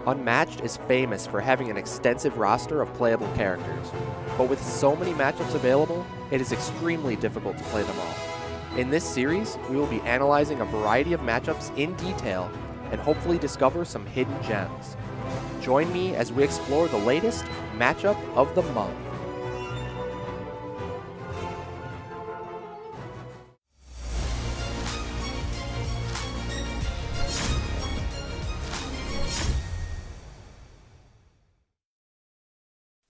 Unmatched is famous for having an extensive roster of playable characters, but with so many matchups available, it is extremely difficult to play them all. In this series, we will be analyzing a variety of matchups in detail and hopefully discover some hidden gems. Join me as we explore the latest matchup of the month.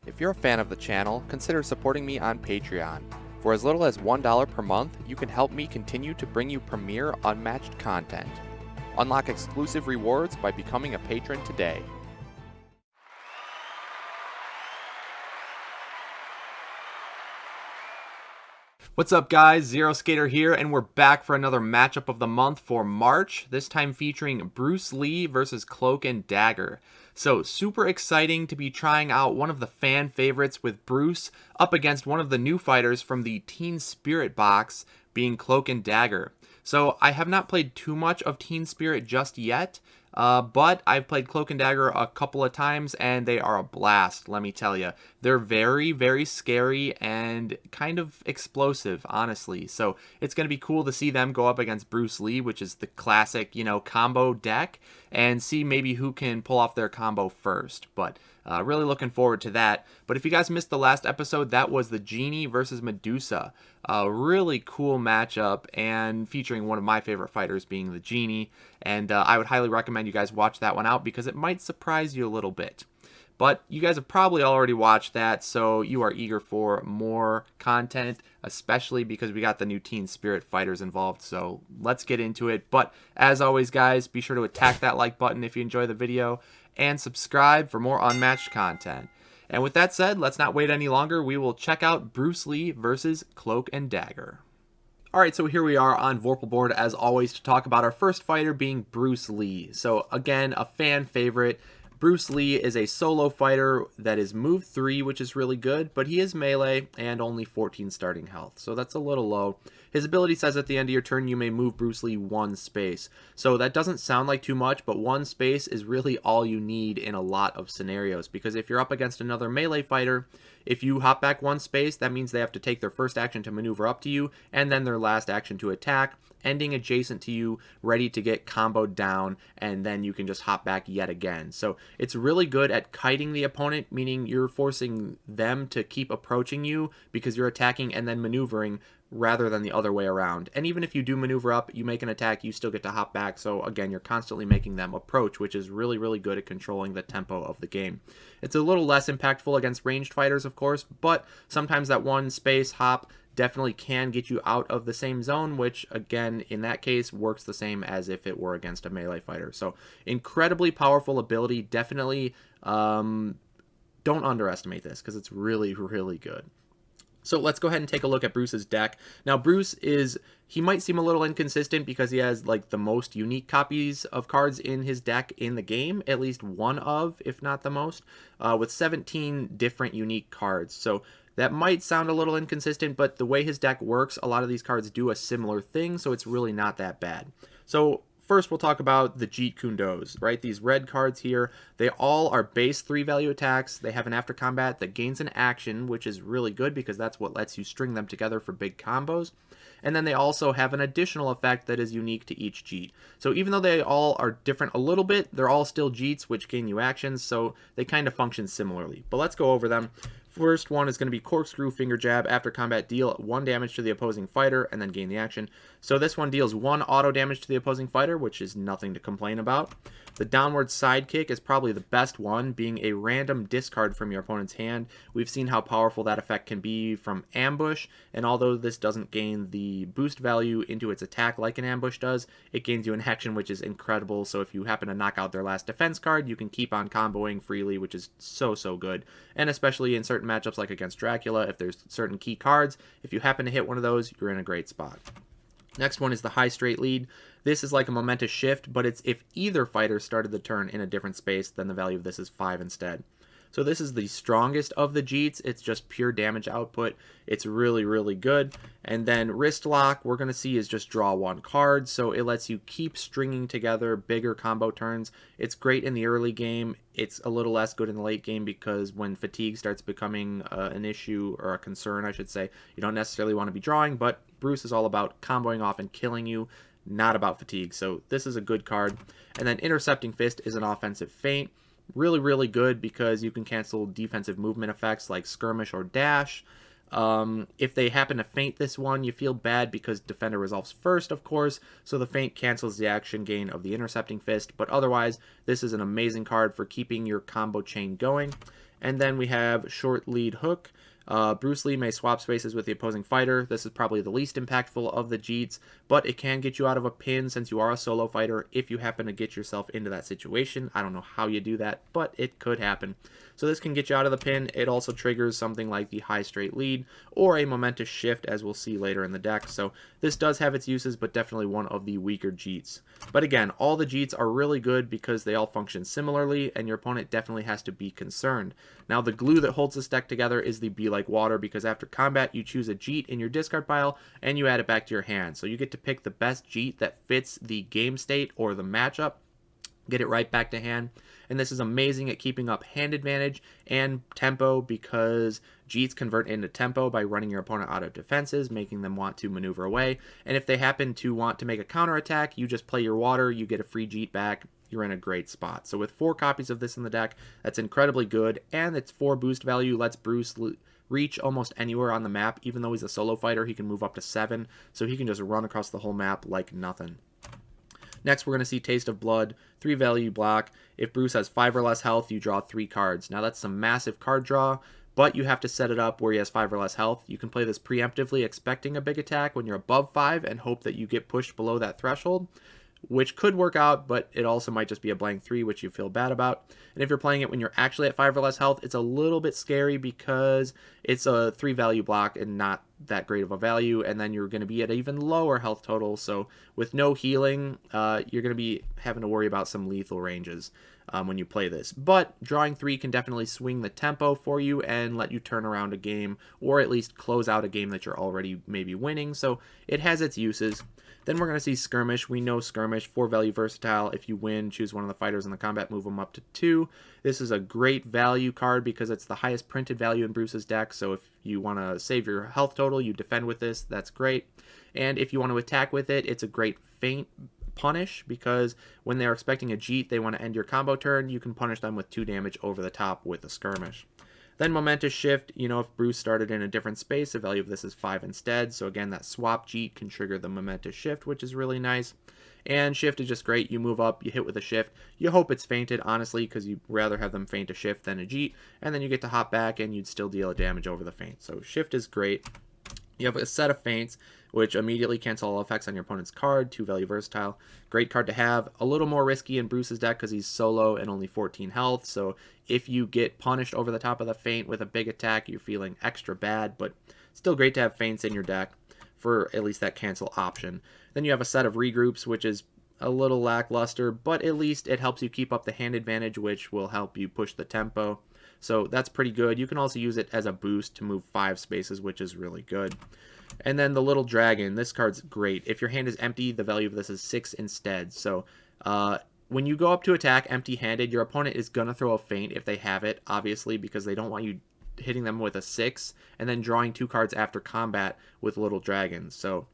If you're a fan of the channel, consider supporting me on Patreon. For as little as $1 per month, you can help me continue to bring you premier Unmatched content. Unlock exclusive rewards by becoming a patron today. What's up guys, Zero Skater here, and we're back for another matchup of the month for March, this time featuring Bruce Lee versus Cloak and Dagger. So super exciting to be trying out one of the fan favorites with Bruce up against one of the new fighters from the Teen Spirit box, being Cloak and Dagger. So I have not played too much of Teen Spirit just yet, but I've played Cloak and Dagger a couple of times, and they are a blast, let me tell you. They're very, very scary and kind of explosive, honestly. So it's going to be cool to see them go up against Bruce Lee, which is the classic, combo deck, and see maybe who can pull off their combo first. But really looking forward to that. But if you guys missed the last episode, that was the Genie versus Medusa. A really cool matchup, and featuring one of my favorite fighters being the Genie. And I would highly recommend you guys watch that one out because it might surprise you a little bit. But you guys have probably already watched that, so you are eager for more content, especially because we got the new Teen Spirit fighters involved. So let's get into it. But as always, guys, be sure to attack that like button if you enjoy the video, and subscribe for more Unmatched content. And with that said, let's not wait any longer. We will check out Bruce Lee versus Cloak and Dagger. Alright, so here we are on Vorpal board as always to talk about our first fighter being Bruce Lee. So again, a fan favorite. Bruce Lee is a solo fighter that is move 3, which is really good, but he is melee and only 14 starting health, so that's a little low. His ability says at the end of your turn you may move Bruce Lee 1 space. So that doesn't sound like too much, but 1 space is really all you need in a lot of scenarios, because if you're up against another melee fighter, if you hop back 1 space, that means they have to take their first action to maneuver up to you, and then their last action to attack, ending adjacent to you, ready to get comboed down, and then you can just hop back yet again. So it's really good at kiting the opponent, meaning you're forcing them to keep approaching you because you're attacking and then maneuvering rather than the other way around. And even if you do maneuver up, you make an attack, you still get to hop back. So again, you're constantly making them approach, which is really, really good at controlling the tempo of the game. It's a little less impactful against ranged fighters, of course, but sometimes that 1 space hop definitely can get you out of the same zone, which again in that case works the same as if it were against a melee fighter. So incredibly powerful ability. Definitely don't underestimate this because it's really, really good. So let's go ahead and take a look at Bruce's deck. Now Bruce he might seem a little inconsistent because he has like the most unique copies of cards in his deck in the game, at least one of, if not the most, with 17 different unique cards. So that might sound a little inconsistent, but the way his deck works, a lot of these cards do a similar thing, so it's really not that bad. So first we'll talk about the Jeet Kune Dos, right? These red cards here, they all are base 3 value attacks. They have an after combat that gains an action, which is really good because that's what lets you string them together for big combos. And then they also have an additional effect that is unique to each Jeet. So even though they all are different a little bit, they're all still Jeets, which gain you actions, so they kind of function similarly. But let's go over them. First one is going to be Corkscrew Finger Jab. After combat, deal 1 damage to the opposing fighter and then gain the action. So this one deals 1 auto damage to the opposing fighter, which is nothing to complain about. The Downward Sidekick is probably the best one, being a random discard from your opponent's hand. We've seen how powerful that effect can be from ambush, and although this doesn't gain the boost value into its attack like an ambush does, it gains you an action, which is incredible. So if you happen to knock out their last defense card, you can keep on comboing freely, which is so, so good. And especially in certain matchups like against Dracula, if there's certain key cards, if you happen to hit one of those, you're in a great spot. Next one is the High Straight Lead. This is like a momentous shift, but it's if either fighter started the turn in a different space, then the value of this is 5 instead. So this is the strongest of the Jeets. It's just pure damage output. It's really, really good. And then Wrist Lock, we're going to see is just draw 1 card. So it lets you keep stringing together bigger combo turns. It's great in the early game. It's a little less good in the late game because when fatigue starts becoming an issue, or a concern, I should say, you don't necessarily want to be drawing, but Bruce is all about comboing off and killing you, not about fatigue. So this is a good card. And then Intercepting Fist is an offensive feint. Really, really good because you can cancel defensive movement effects like Skirmish or Dash. If they happen to feint this one, you feel bad because Defender resolves first, of course, so the feint cancels the action gain of the Intercepting Fist, but otherwise, this is an amazing card for keeping your combo chain going. And then we have Short Lead Hook. Bruce Lee may swap spaces with the opposing fighter. This is probably the least impactful of the Jeets, but it can get you out of a pin since you are a solo fighter if you happen to get yourself into that situation. I don't know how you do that, but it could happen. So this can get you out of the pin. It also triggers something like the High Straight Lead or a Momentous Shift, as we'll see later in the deck. So this does have its uses, but definitely one of the weaker Jeets. But again, all the Jeets are really good because they all function similarly, and your opponent definitely has to be concerned. Now, the glue that holds this deck together is the Be Like Water, because after combat, you choose a Jeet in your discard pile, and you add it back to your hand. So you get to pick the best Jeet that fits the game state or the matchup, get it right back to hand. And this is amazing at keeping up hand advantage and tempo because Jeets convert into tempo by running your opponent out of defenses, making them want to maneuver away. And if they happen to want to make a counterattack, you just play your water, you get a free Jeet back, you're in a great spot. So with 4 copies of this in the deck, that's incredibly good, and its 4 boost value lets Bruce reach almost anywhere on the map. Even though he's a solo fighter, he can move up to 7, so he can just run across the whole map like nothing. Next, we're going to see Taste of Blood, 3 value block. If Bruce has 5 or less health, you draw 3 cards. Now that's some massive card draw, but you have to set it up where he has 5 or less health. You can play this preemptively, expecting a big attack when you're above 5 and hope that you get pushed below that threshold, which could work out, but it also might just be a blank 3, which you feel bad about. And if you're playing it when you're actually at 5 or less health, it's a little bit scary because it's a 3 value block and not that great of a value, and then you're going to be at an even lower health total. So with no healing, you're going to be having to worry about some lethal ranges when you play this. But drawing 3 can definitely swing the tempo for you and let you turn around a game, or at least close out a game that you're already maybe winning. So it has its uses. Then we're going to see Skirmish. We know Skirmish, 4 value versatile. If you win, choose one of the fighters in the combat, move them up to 2. This is a great value card because it's the highest printed value in Bruce's deck. So if you want to save your health total, you defend with this. That's great. And if you want to attack with it, it's a great feint punish because when they're expecting a Jeet, they want to end your combo turn. You can punish them with 2 damage over the top with a Skirmish. Then Momentous Shift, if Bruce started in a different space, the value of this is 5 instead. So again, that swap Jeet can trigger the Momentous Shift, which is really nice. And Shift is just great. You move up, you hit with a Shift. You hope it's feinted, honestly, because you'd rather have them feint a Shift than a Jeet. And then you get to hop back and you'd still deal damage over the feint. So Shift is great. You have a set of feints, which immediately cancel all effects on your opponent's card, 2 value versatile. Great card to have. A little more risky in Bruce's deck because he's solo and only 14 health. So if you get punished over the top of the feint with a big attack, you're feeling extra bad, but still great to have feints in your deck for at least that cancel option. Then you have a set of regroups, which is a little lackluster, but at least it helps you keep up the hand advantage, which will help you push the tempo. So that's pretty good. You can also use it as a boost to move 5 spaces, which is really good. And then the Little Dragon. This card's great. If your hand is empty, the value of this is 6 instead. So when you go up to attack empty-handed, your opponent is going to throw a feint if they have it, obviously, because they don't want you hitting them with a 6 and then drawing 2 cards after combat with Little Dragons. So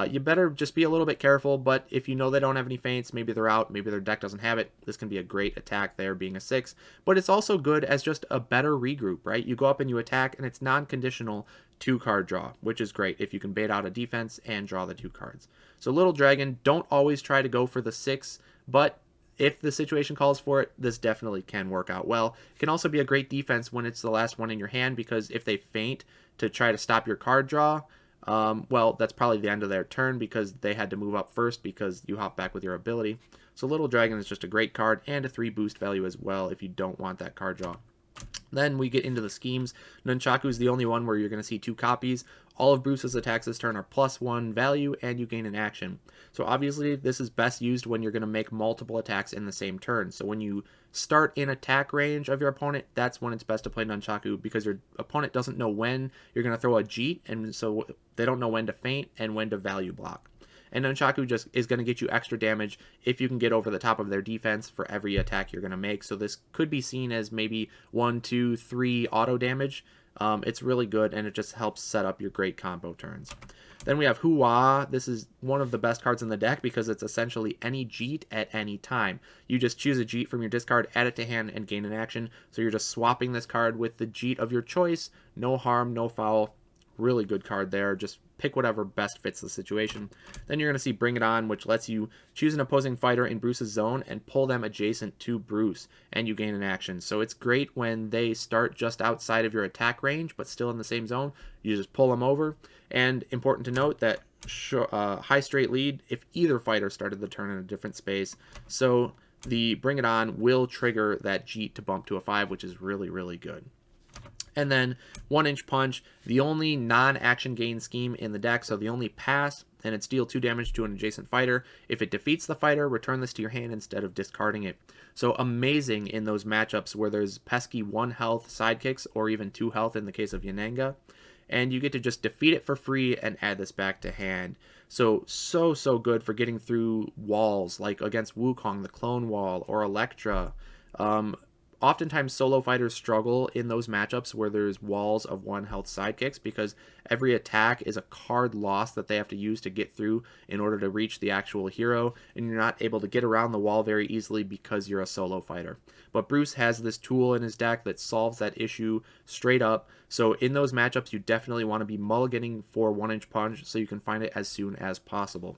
you better just be a little bit careful, but if you know they don't have any feints, maybe they're out, maybe their deck doesn't have it, this can be a great attack there being a 6. But it's also good as just a better regroup, right? You go up and you attack, and it's non-conditional 2-card draw, which is great if you can bait out a defense and draw the 2 cards. So Little Dragon, don't always try to go for the 6, but if the situation calls for it, this definitely can work out well. It can also be a great defense when it's the last one in your hand, because if they feint to try to stop your card draw, well, that's probably the end of their turn because they had to move up first because you hop back with your ability. So Little Dragon is just a great card and a 3 boost value as well if you don't want that card draw. Then we get into the schemes. Nunchaku is the only one where you're going to see 2 copies. All of Bruce's attacks this turn are +1 value, and you gain an action. So obviously, this is best used when you're going to make multiple attacks in the same turn. So when you start in attack range of your opponent, that's when it's best to play Nunchaku, because your opponent doesn't know when you're going to throw a Jeet, and so they don't know when to feint and when to value block. And Nunchaku just is going to get you extra damage if you can get over the top of their defense for every attack you're going to make. So this could be seen as maybe 1, 2, 3 auto damage. It's really good, and it just helps set up your great combo turns. Then we have Hua. This is one of the best cards in the deck because it's essentially any Jeet at any time. You just choose a Jeet from your discard, add it to hand, and gain an action. So you're just swapping this card with the Jeet of your choice. No harm, no foul. Really good card there. Just pick whatever best fits the situation. Then you're going to see Bring It On, which lets you choose an opposing fighter in Bruce's zone and pull them adjacent to Bruce, and you gain an action. So it's great when they start just outside of your attack range, but still in the same zone. You just pull them over. And important to note that high straight lead if either fighter started the turn in a different space. So the Bring It On will trigger that Jeet to bump to a 5, which is really, really good. And then 1-inch punch, the only non-action gain scheme in the deck, so the only pass, and it's deal 2 damage to an adjacent fighter. If it defeats the fighter, return this to your hand instead of discarding it. So amazing in those matchups where there's pesky 1 health sidekicks, or even 2 health in the case of Yananga. And you get to just defeat it for free and add this back to hand. So good for getting through walls, like against Wukong, the Clone Wall, or Electra. Oftentimes solo fighters struggle in those matchups where there's walls of 1 health sidekicks, because every attack is a card loss that they have to use to get through in order to reach the actual hero, and you're not able to get around the wall very easily because you're a solo fighter. But Bruce has this tool in his deck that solves that issue straight up. So in those matchups, you definitely want to be mulliganing for 1-inch punch so you can find it as soon as possible.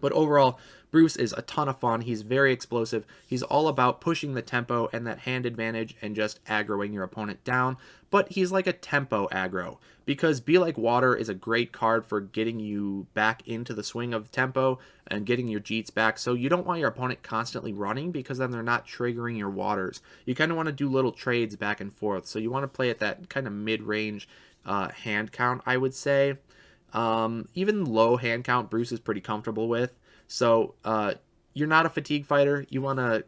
But overall, Bruce is a ton of fun. He's very explosive. He's all about pushing the tempo and that hand advantage and just aggroing your opponent down. But he's like a tempo aggro, because Be Like Water is a great card for getting you back into the swing of tempo and getting your Jeets back. So you don't want your opponent constantly running, because then they're not triggering your waters. You kind of want to do little trades back and forth. So you want to play at that kind of mid-range hand count, I would say. Even low hand count, Bruce is pretty comfortable with. So you're not a fatigue fighter. You want to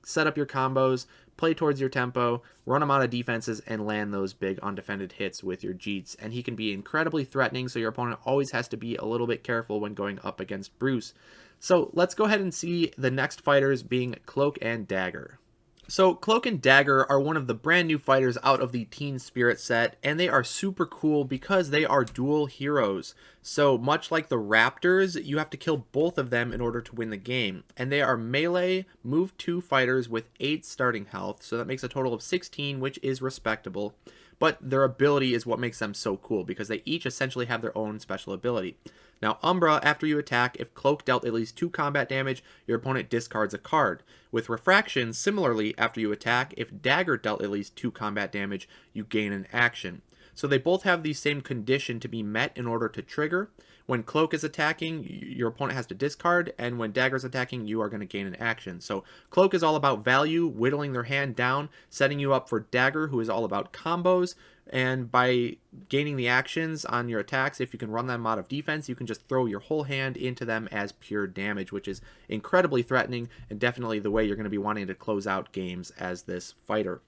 set up your combos, play towards your tempo, run him out of defenses, and land those big undefended hits with your Jeets. And he can be incredibly threatening, so your opponent always has to be a little bit careful when going up against Bruce. So let's go ahead and see the next fighters, being Cloak and Dagger. So Cloak and Dagger are one of the brand new fighters out of the Teen Spirit set, and they are super cool because they are dual heroes. So much like the Raptors, you have to kill both of them in order to win the game. And they are melee, move 2 fighters with 8 starting health, so that makes a total of 16, which is respectable. But their ability is what makes them so cool, because they each essentially have their own special ability. Now, Umbra, after you attack, if Cloak dealt at least 2 combat damage, your opponent discards a card. With Refraction, similarly, after you attack, if Dagger dealt at least 2 combat damage, you gain an action. So they both have the same condition to be met in order to trigger. When Cloak is attacking, your opponent has to discard, and when Dagger's attacking, you are going to gain an action. So Cloak is all about value, whittling their hand down, setting you up for Dagger, who is all about combos. And by gaining the actions on your attacks, if you can run them out of defense, you can just throw your whole hand into them as pure damage, which is incredibly threatening and definitely the way you're going to be wanting to close out games as this fighter.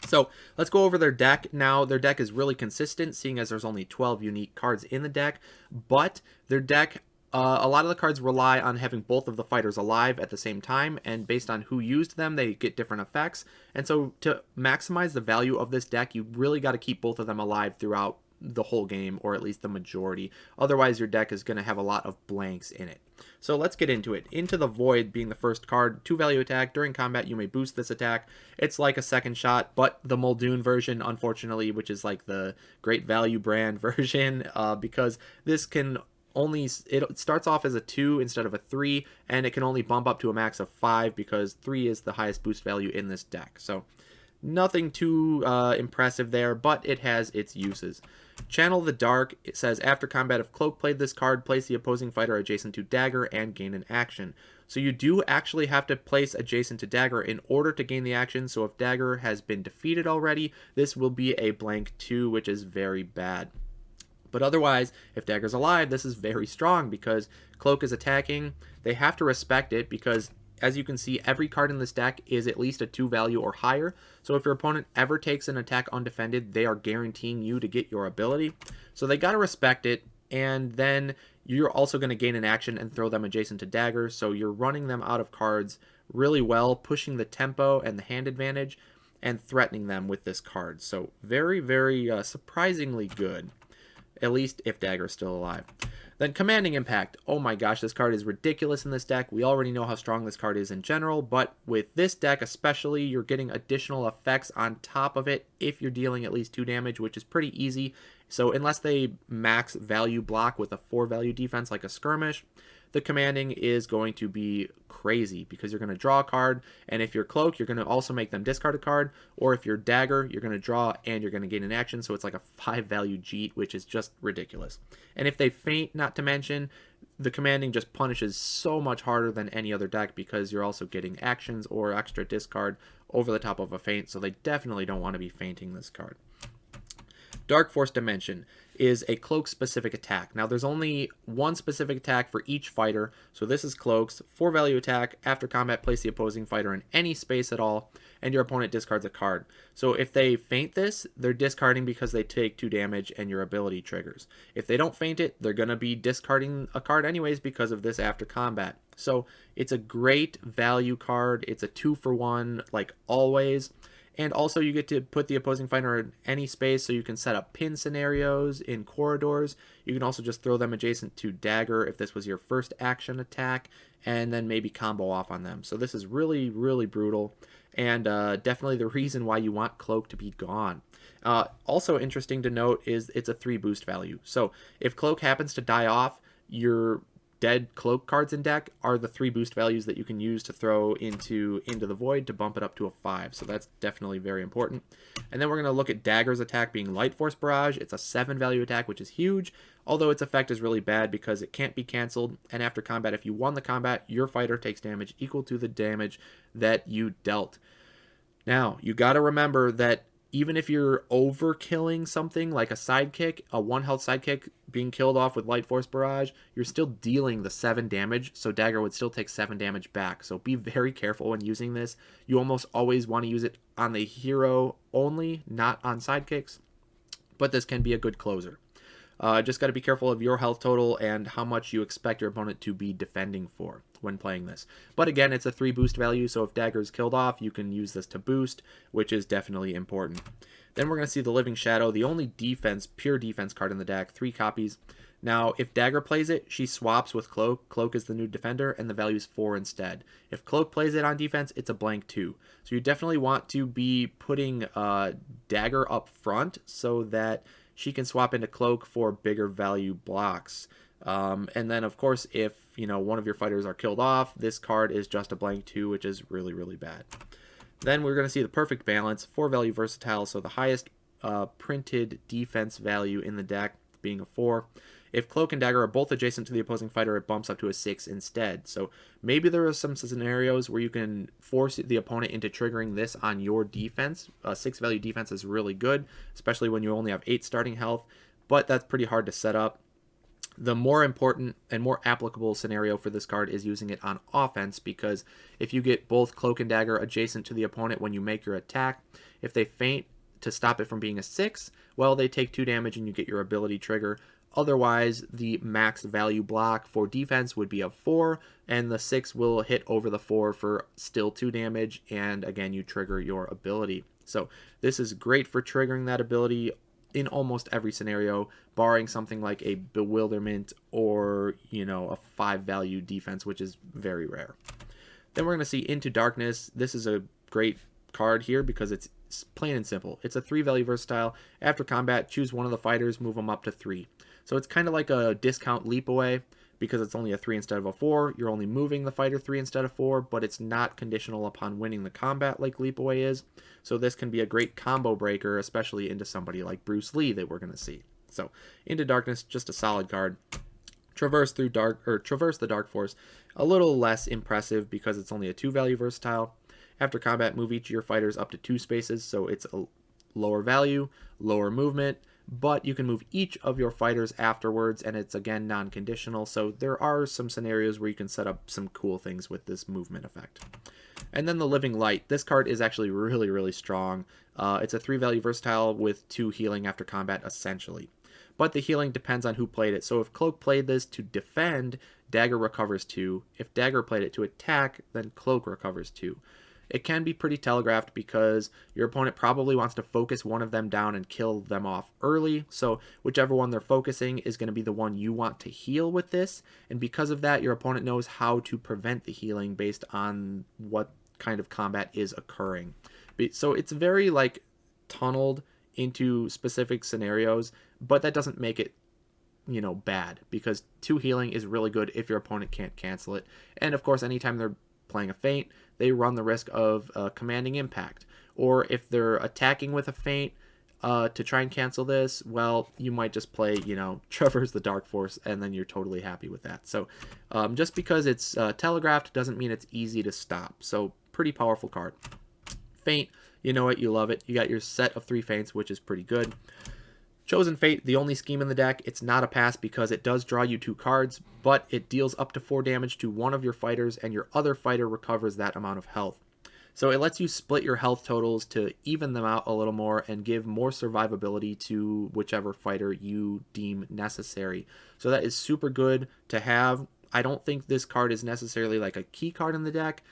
So let's go over their deck. Now, their deck is really consistent, seeing as there's only 12 unique cards in the deck, but their deck, a lot of the cards rely on having both of the fighters alive at the same time, and based on who used them, they get different effects. And so to maximize the value of this deck, you really got to keep both of them alive throughout the whole game, or at least the majority. Otherwise, your deck is going to have a lot of blanks in it. So let's get into it. Into the Void being the first card, 2 value attack. During combat, you may boost this attack. It's like a second shot, but the Muldoon version, unfortunately, which is like the great value brand version, because this can only, it starts off as a 2 instead of a 3, and it can only bump up to a max of 5 because 3 is the highest boost value in this deck. So nothing too impressive there, but it has its uses. Channel the Dark, it says after combat, if Cloak played this card, place the opposing fighter adjacent to Dagger and gain an action. So you do actually have to place adjacent to Dagger in order to gain the action. So if Dagger has been defeated already, this will be a blank 2, which is very bad. But otherwise, if Dagger's alive, this is very strong because Cloak is attacking. They have to respect it because, as you can see, every card in this deck is at least a 2 value or higher. So if your opponent ever takes an attack undefended, they are guaranteeing you to get your ability. So they got to respect it, and then you're also going to gain an action and throw them adjacent to Dagger. So you're running them out of cards really well, pushing the tempo and the hand advantage, and threatening them with this card. So very, very surprisingly good. At least if Dagger is still alive. Then Commanding Impact. Oh my gosh, this card is ridiculous in this deck. We already know how strong this card is in general, but with this deck especially, you're getting additional effects on top of it if you're dealing at least 2 damage, which is pretty easy. So unless they max value block with a 4 value defense like a Skirmish, the commanding is going to be crazy because you're going to draw a card, and if you're Cloak, you're going to also make them discard a card, or if you're Dagger, you're going to draw and you're going to gain an action, so it's like a 5 value cheat, which is just ridiculous. And if they faint, not to mention, the commanding just punishes so much harder than any other deck because you're also getting actions or extra discard over the top of a feint, so they definitely don't want to be fainting this card. Dark Force Dimension is a Cloak specific attack. Now there's only one specific attack for each fighter, so this is Cloak's 4 value attack. After combat, place the opposing fighter in any space at all, and your opponent discards a card. So if they feint this, they're discarding because they take 2 damage and your ability triggers. If they don't feint it, they're going to be discarding a card anyways because of this after combat. So it's a great value card. It's a 2-for-1 like always. And also you get to put the opposing fighter in any space, so you can set up pin scenarios in corridors. You can also just throw them adjacent to Dagger if this was your first action attack, and then maybe combo off on them. So this is really, really brutal, and definitely the reason why you want Cloak to be gone. Also interesting to note is it's a 3 boost value. So if Cloak happens to die off, your dead Cloak cards in deck are the 3 boost values that you can use to throw into the void to bump it up to a 5. So that's definitely very important. And then we're going to look at Dagger's attack being Light Force Barrage. It's a 7 value attack, which is huge, although its effect is really bad because it can't be canceled. And after combat, if you won the combat, your fighter takes damage equal to the damage that you dealt. Now, you got to remember that even if you're overkilling something like a sidekick, a 1 health sidekick being killed off with Light Force Barrage, you're still dealing the 7 damage, so Dagger would still take 7 damage back. So be very careful when using this. You almost always want to use it on the hero only, not on sidekicks, but this can be a good closer. Just got to be careful of your health total and how much you expect your opponent to be defending for when playing this. But again, it's a 3 boost value, so if Dagger is killed off, you can use this to boost, which is definitely important. Then we're going to see the Living Shadow, the only defense, pure defense card in the deck, 3 copies. Now, if Dagger plays it, she swaps with Cloak. Cloak is the new defender, and the value is 4 instead. If Cloak plays it on defense, it's a blank 2. So you definitely want to be putting Dagger up front so that she can swap into Cloak for bigger value blocks. And then, of course, if one of your fighters are killed off, this card is just a blank 2, which is really, really bad. Then we're going to see the perfect balance, 4 value versatile, so the highest printed defense value in the deck being a 4. If Cloak and Dagger are both adjacent to the opposing fighter, it bumps up to a 6 instead. So maybe there are some scenarios where you can force the opponent into triggering this on your defense. 6 value defense is really good, especially when you only have 8 starting health, but that's pretty hard to set up. The more important and more applicable scenario for this card is using it on offense, because if you get both Cloak and Dagger adjacent to the opponent when you make your attack, if they feint to stop it from being a 6, well, they take 2 damage and you get your ability trigger. Otherwise, the max value block for defense would be a 4, and the 6 will hit over the 4 for still 2 damage, and again, you trigger your ability. So this is great for triggering that ability in almost every scenario, barring something like a Bewilderment or, a 5 value defense, which is very rare. Then we're going to see Into Darkness. This is a great card here because it's plain and simple. It's a 3 value versatile. After combat, choose one of the fighters, move them up to 3. So it's kind of like a discount leap away because it's only a 3 instead of a 4. You're only moving the fighter 3 instead of 4, but it's not conditional upon winning the combat like leap away is. So this can be a great combo breaker, especially into somebody like Bruce Lee that we're going to see. So Into Darkness, just a solid card. traverse the dark force, a little less impressive because it's only a 2-value versatile. After combat, move each of your fighters up to 2 spaces, so it's a lower value, lower movement, but you can move each of your fighters afterwards, and it's again non-conditional, so there are some scenarios where you can set up some cool things with this movement effect. And then the Living Light. This card is actually really, really strong. It's a 3-value versatile with 2 healing after combat, essentially. But the healing depends on who played it. So if Cloak played this to defend, Dagger recovers 2. If Dagger played it to attack, then Cloak recovers 2. It can be pretty telegraphed because your opponent probably wants to focus one of them down and kill them off early. So whichever one they're focusing is going to be the one you want to heal with this. And because of that, your opponent knows how to prevent the healing based on what kind of combat is occurring. So it's very like tunneled into specific scenarios, but that doesn't make it, you know, bad, because 2 healing is really good if your opponent can't cancel it. And of course, anytime they're playing a feint, they run the risk of commanding impact. Or if they're attacking with a feint to try and cancel this, well, you might just play, you know, traverse the dark force, and then you're totally happy with that. So just because it's telegraphed doesn't mean it's easy to stop. So pretty powerful card. Feint, you know it, you love it. You got your set of 3 feints, which is pretty good. Chosen Fate, the only scheme in the deck. It's not a pass because it does draw you 2 cards, but it deals up to 4 damage to one of your fighters, and your other fighter recovers that amount of health. So it lets you split your health totals to even them out a little more and give more survivability to whichever fighter you deem necessary. So that is super good to have. I don't think this card is necessarily like a key card in the deck,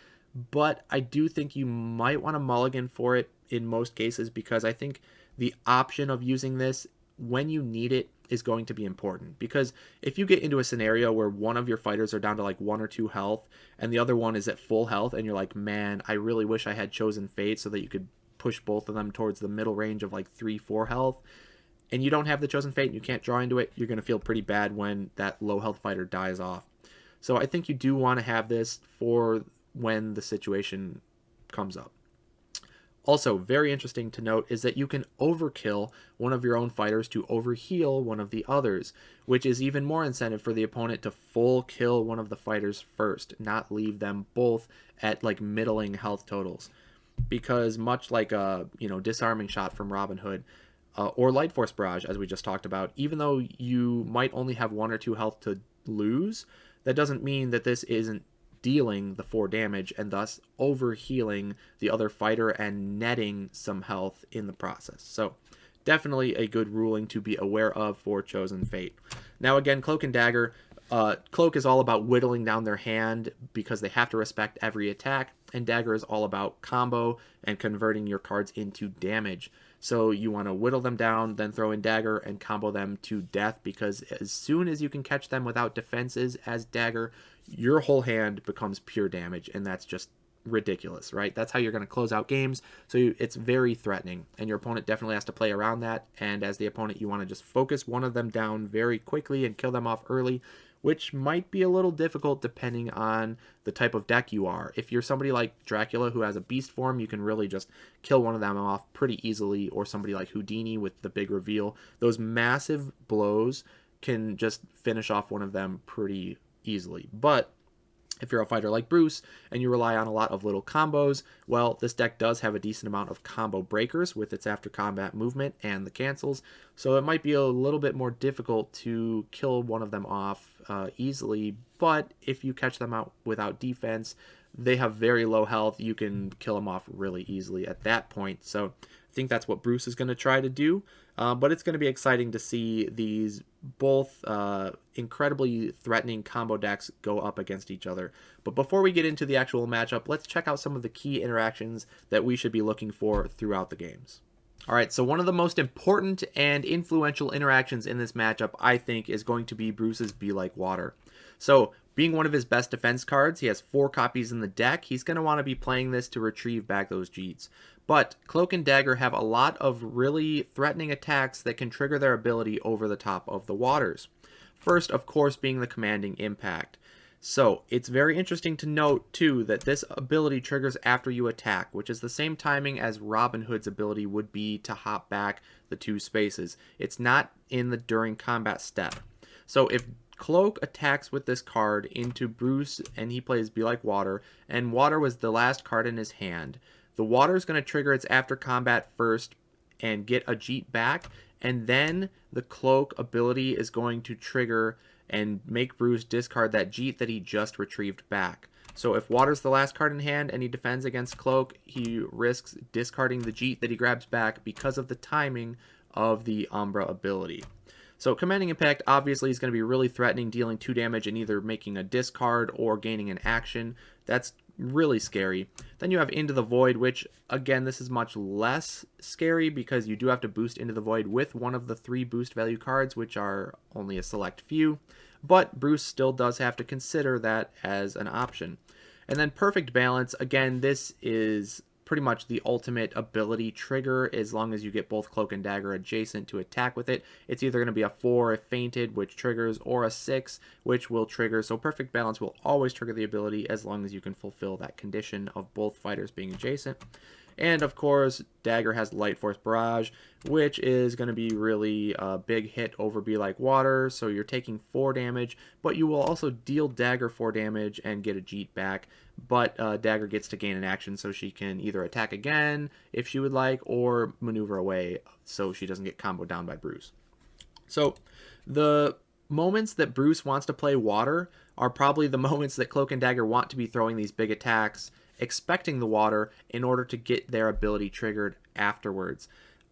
but I do think you might want to mulligan for it in most cases, because I think the option of using this when you need it is going to be important. Because if you get into a scenario where one of your fighters are down to like 1 or 2 health and the other one is at full health, and you're like, man, I really wish I had Chosen Fate so that you could push both of them towards the middle range of like 3-4 health, and you don't have the Chosen Fate and you can't draw into it, you're going to feel pretty bad when that low health fighter dies off. So I think you do want to have this for when the situation comes up. Also, very interesting to note is that you can overkill one of your own fighters to overheal one of the others, which is even more incentive for the opponent to full kill one of the fighters first, not leave them both at like middling health totals. Because much like a disarming shot from Robin Hood, or Light Force Barrage, as we just talked about, even though you might only have 1 or 2 health to lose, that doesn't mean that this isn't dealing the 4 damage and thus overhealing the other fighter and netting some health in the process. So definitely a good ruling to be aware of for Chosen Fate. Now again, Cloak and Dagger. Cloak is all about whittling down their hand because they have to respect every attack, and Dagger is all about combo and converting your cards into damage. So you want to whittle them down, then throw in Dagger and combo them to death, because as soon as you can catch them without defenses as Dagger, your whole hand becomes pure damage, and that's just ridiculous, right? That's how you're going to close out games. So it's very threatening, and your opponent definitely has to play around that. And as the opponent, you want to just focus one of them down very quickly and kill them off early, which might be a little difficult depending on the type of deck you are. If you're somebody like Dracula who has a beast form, you can really just kill one of them off pretty easily, or somebody like Houdini with the big reveal. Those massive blows can just finish off one of them pretty easily. But if you're a fighter like Bruce and you rely on a lot of little combos, well, this deck does have a decent amount of combo breakers with its after combat movement and the cancels, so it might be a little bit more difficult to kill one of them off easily. But if you catch them out without defense, they have very low health, you can kill them off really easily at that point. So I think that's what Bruce is going to try to do. But it's going to be exciting to see these both incredibly threatening combo decks go up against each other. But before we get into the actual matchup, let's check out some of the key interactions that we should be looking for throughout the games. Alright, so one of the most important and influential interactions in this matchup, I think, is going to be Bruce's Be Like Water. So, being one of his best defense cards, he has 4 copies in the deck. He's going to want to be playing this to retrieve back those Jeets. But Cloak and Dagger have a lot of really threatening attacks that can trigger their ability over the top of the waters. First, of course, being the commanding impact. So, it's very interesting to note, too, that this ability triggers after you attack, which is the same timing as Robin Hood's ability would be to hop back the 2 spaces. It's not in the during combat step. So, if Cloak attacks with this card into Bruce, and he plays Be Like Water, and Water was the last card in his hand. The Water is going to trigger its after combat first and get a Jeet back, and then the Cloak ability is going to trigger and make Bruce discard that Jeet that he just retrieved back. So if Water's the last card in hand and he defends against Cloak, he risks discarding the Jeet that he grabs back because of the timing of the Umbra ability. So Commanding Impact obviously is going to be really threatening, dealing 2 damage and either making a discard or gaining an action. That's really scary. Then you have Into the Void, which again, this is much less scary because you do have to boost Into the Void with one of the 3 boost value cards, which are only a select few. But Bruce still does have to consider that as an option. And then Perfect Balance, again, this is pretty much the ultimate ability trigger as long as you get both Cloak and Dagger adjacent to attack with it. It's either going to be a 4 if fainted, which triggers, or a 6, which will trigger. So Perfect Balance will always trigger the ability as long as you can fulfill that condition of both fighters being adjacent. And of course, Dagger has Light Force Barrage, which is going to be really a big hit over Be Like Water. So you're taking 4 damage, but you will also deal Dagger 4 damage and get a Jeet back. But Dagger gets to gain an action, so she can either attack again if she would like, or maneuver away so she doesn't get comboed down by Bruce. So the moments that Bruce wants to play Water are probably the moments that Cloak and Dagger want to be throwing these big attacks, expecting the Water in order to get their ability triggered afterwards.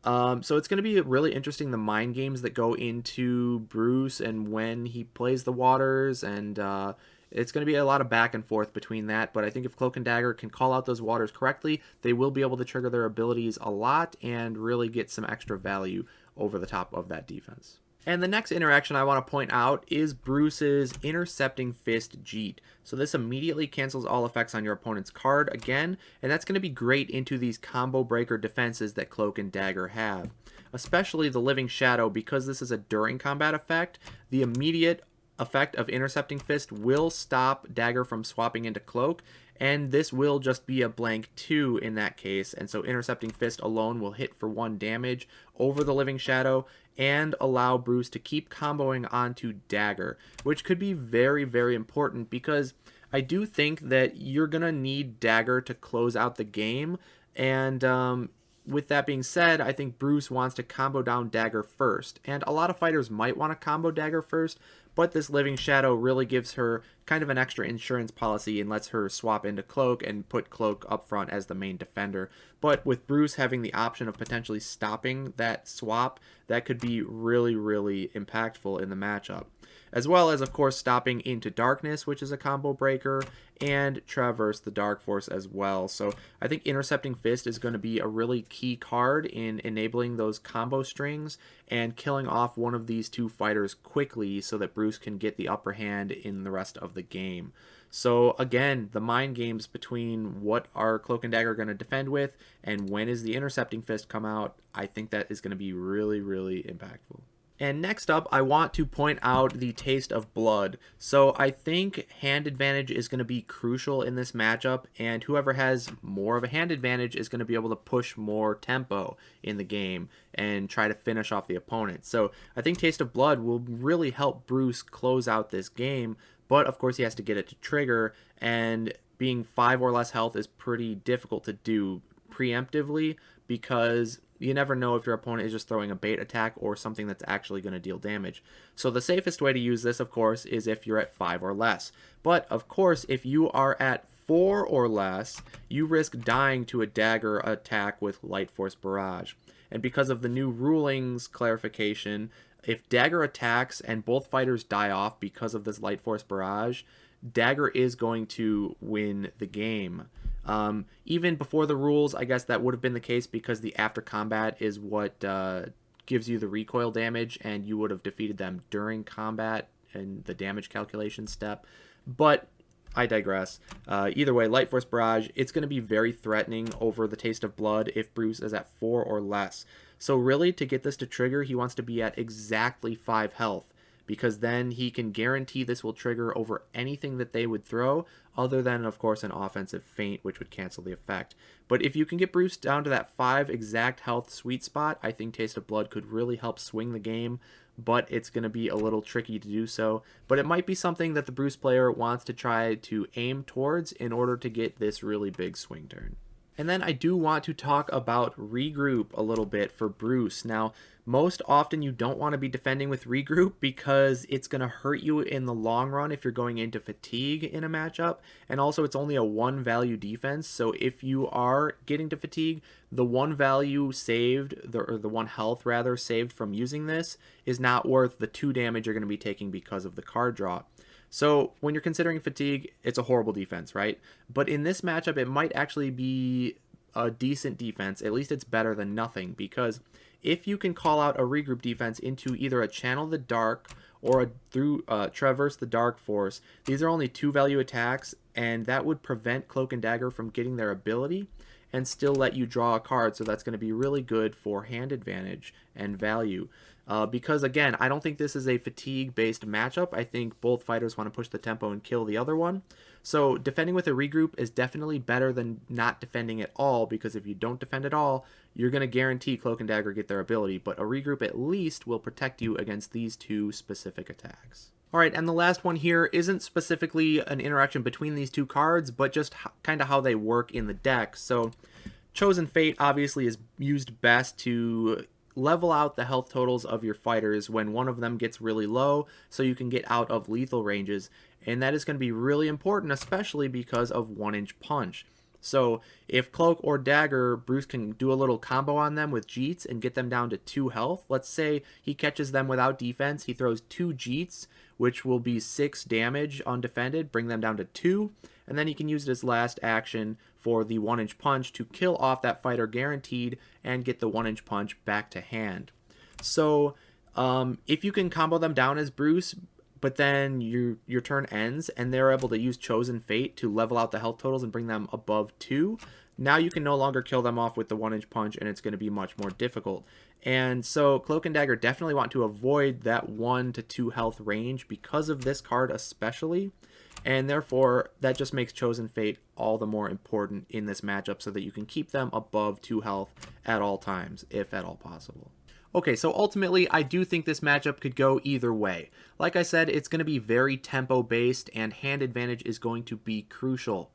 So it's going to be really interesting, the mind games that go into Bruce and when he plays the Waters, and it's going to be a lot of back and forth between that. But I think if Cloak and Dagger can call out those Waters correctly, they will be able to trigger their abilities a lot and really get some extra value over the top of that defense. And the next interaction I want to point out is Bruce's Intercepting Fist Jeet. So this immediately cancels all effects on your opponent's card again, and that's going to be great into these combo breaker defenses that Cloak and Dagger have. Especially the Living Shadow, because this is a during combat effect, the immediate effect of Intercepting Fist will stop Dagger from swapping into Cloak, and this will just be a blank 2 in that case, and so Intercepting Fist alone will hit for 1 damage over the Living Shadow and allow Bruce to keep comboing onto Dagger, which could be very, very important because I do think that you're going to need Dagger to close out the game, and with that being said, I think Bruce wants to combo down Dagger first, and a lot of fighters might want to combo Dagger first, but this Living Shadow really gives her kind of an extra insurance policy and lets her swap into Cloak and put Cloak up front as the main defender. But with Bruce having the option of potentially stopping that swap, that could be really, really impactful in the matchup. As well as, of course, stopping Into Darkness, which is a combo breaker, and Traverse the Dark Force as well. So I think Intercepting Fist is going to be a really key card in enabling those combo strings and killing off one of these 2 fighters quickly so that Bruce can get the upper hand in the rest of the game. So again, the mind games between what are Cloak and Dagger going to defend with and when is the Intercepting Fist come out, I think that is going to be really, really impactful. And next up, I want to point out the Taste of Blood. So I think hand advantage is going to be crucial in this matchup, and whoever has more of a hand advantage is going to be able to push more tempo in the game and try to finish off the opponent. So I think Taste of Blood will really help Bruce close out this game, but of course he has to get it to trigger, and being 5 or less health is pretty difficult to do preemptively because you never know if your opponent is just throwing a bait attack or something that's actually going to deal damage. So the safest way to use this, of course, is if you're at 5 or less. But, of course, if you are at 4 or less, you risk dying to a Dagger attack with Light Force Barrage. And because of the new rulings clarification, if Dagger attacks and both fighters die off because of this Light Force Barrage, Dagger is going to win the game. Even before the rules, I guess that would have been the case because the after combat is what gives you the recoil damage, and you would have defeated them during combat and the damage calculation step. But I digress. Either way, Light Force Barrage, it's going to be very threatening over the Taste of Blood if Bruce is at 4 or less. So really, to get this to trigger, he wants to be at exactly 5 health, because then he can guarantee this will trigger over anything that they would throw, other than, of course, an offensive feint, which would cancel the effect. But if you can get Bruce down to that 5 exact health sweet spot, I think Taste of Blood could really help swing the game. but it's going to be a little tricky to do so. But it might be something that the Bruce player wants to try to aim towards in order to get this really big swing turn. And then I do want to talk about regroup a little bit for Bruce. Now, most often you don't want to be defending with regroup because it's going to hurt you in the long run if you're going into fatigue in a matchup. And also it's only a 1 value defense. So if you are getting to fatigue, the 1 value saved, or the 1 health rather, saved from using this is not worth the 2 damage you're going to be taking because of the card draw. So when you're considering fatigue, it's a horrible defense, right? But in this matchup, it might actually be a decent defense. At least it's better than nothing, because if you can call out a regroup defense into either a Channel the Dark or through Traverse the Dark Force, these are only 2 value attacks, and that would prevent Cloak and Dagger from getting their ability and still let you draw a card. So that's going to be really good for hand advantage and value. Because again, I don't think this is a fatigue-based matchup. I think both fighters want to push the tempo and kill the other one. So defending with a regroup is definitely better than not defending at all, because if you don't defend at all, you're going to guarantee Cloak and Dagger get their ability. But a regroup at least will protect you against these 2 specific attacks. All right, and the last one here isn't specifically an interaction between these 2 cards, but just kind of how they work in the deck. So Chosen Fate obviously is used best to level out the health totals of your fighters when one of them gets really low, so you can get out of lethal ranges. And that is going to be really important, especially because of 1-inch punch. So if Cloak or Dagger, Bruce can do a little combo on them with Jeets and get them down to 2 health. Let's say he catches them without defense. He throws 2 Jeets, which will be 6 damage undefended, bring them down to 2. And then he can use his last action for the 1-inch punch to kill off that fighter guaranteed and get the 1-inch punch back to hand. So if you can combo them down as Bruce, but then your turn ends and they're able to use Chosen Fate to level out the health totals and bring them above 2, now you can no longer kill them off with the 1-inch punch, and it's going to be much more difficult. And so Cloak and Dagger definitely want to avoid that 1 to 2 health range because of this card especially, and therefore that just makes Chosen Fate all the more important in this matchup so that you can keep them above 2 health at all times, if at all possible. Okay, so ultimately, I do think this matchup could go either way. Like I said, it's going to be very tempo-based, and hand advantage is going to be crucial.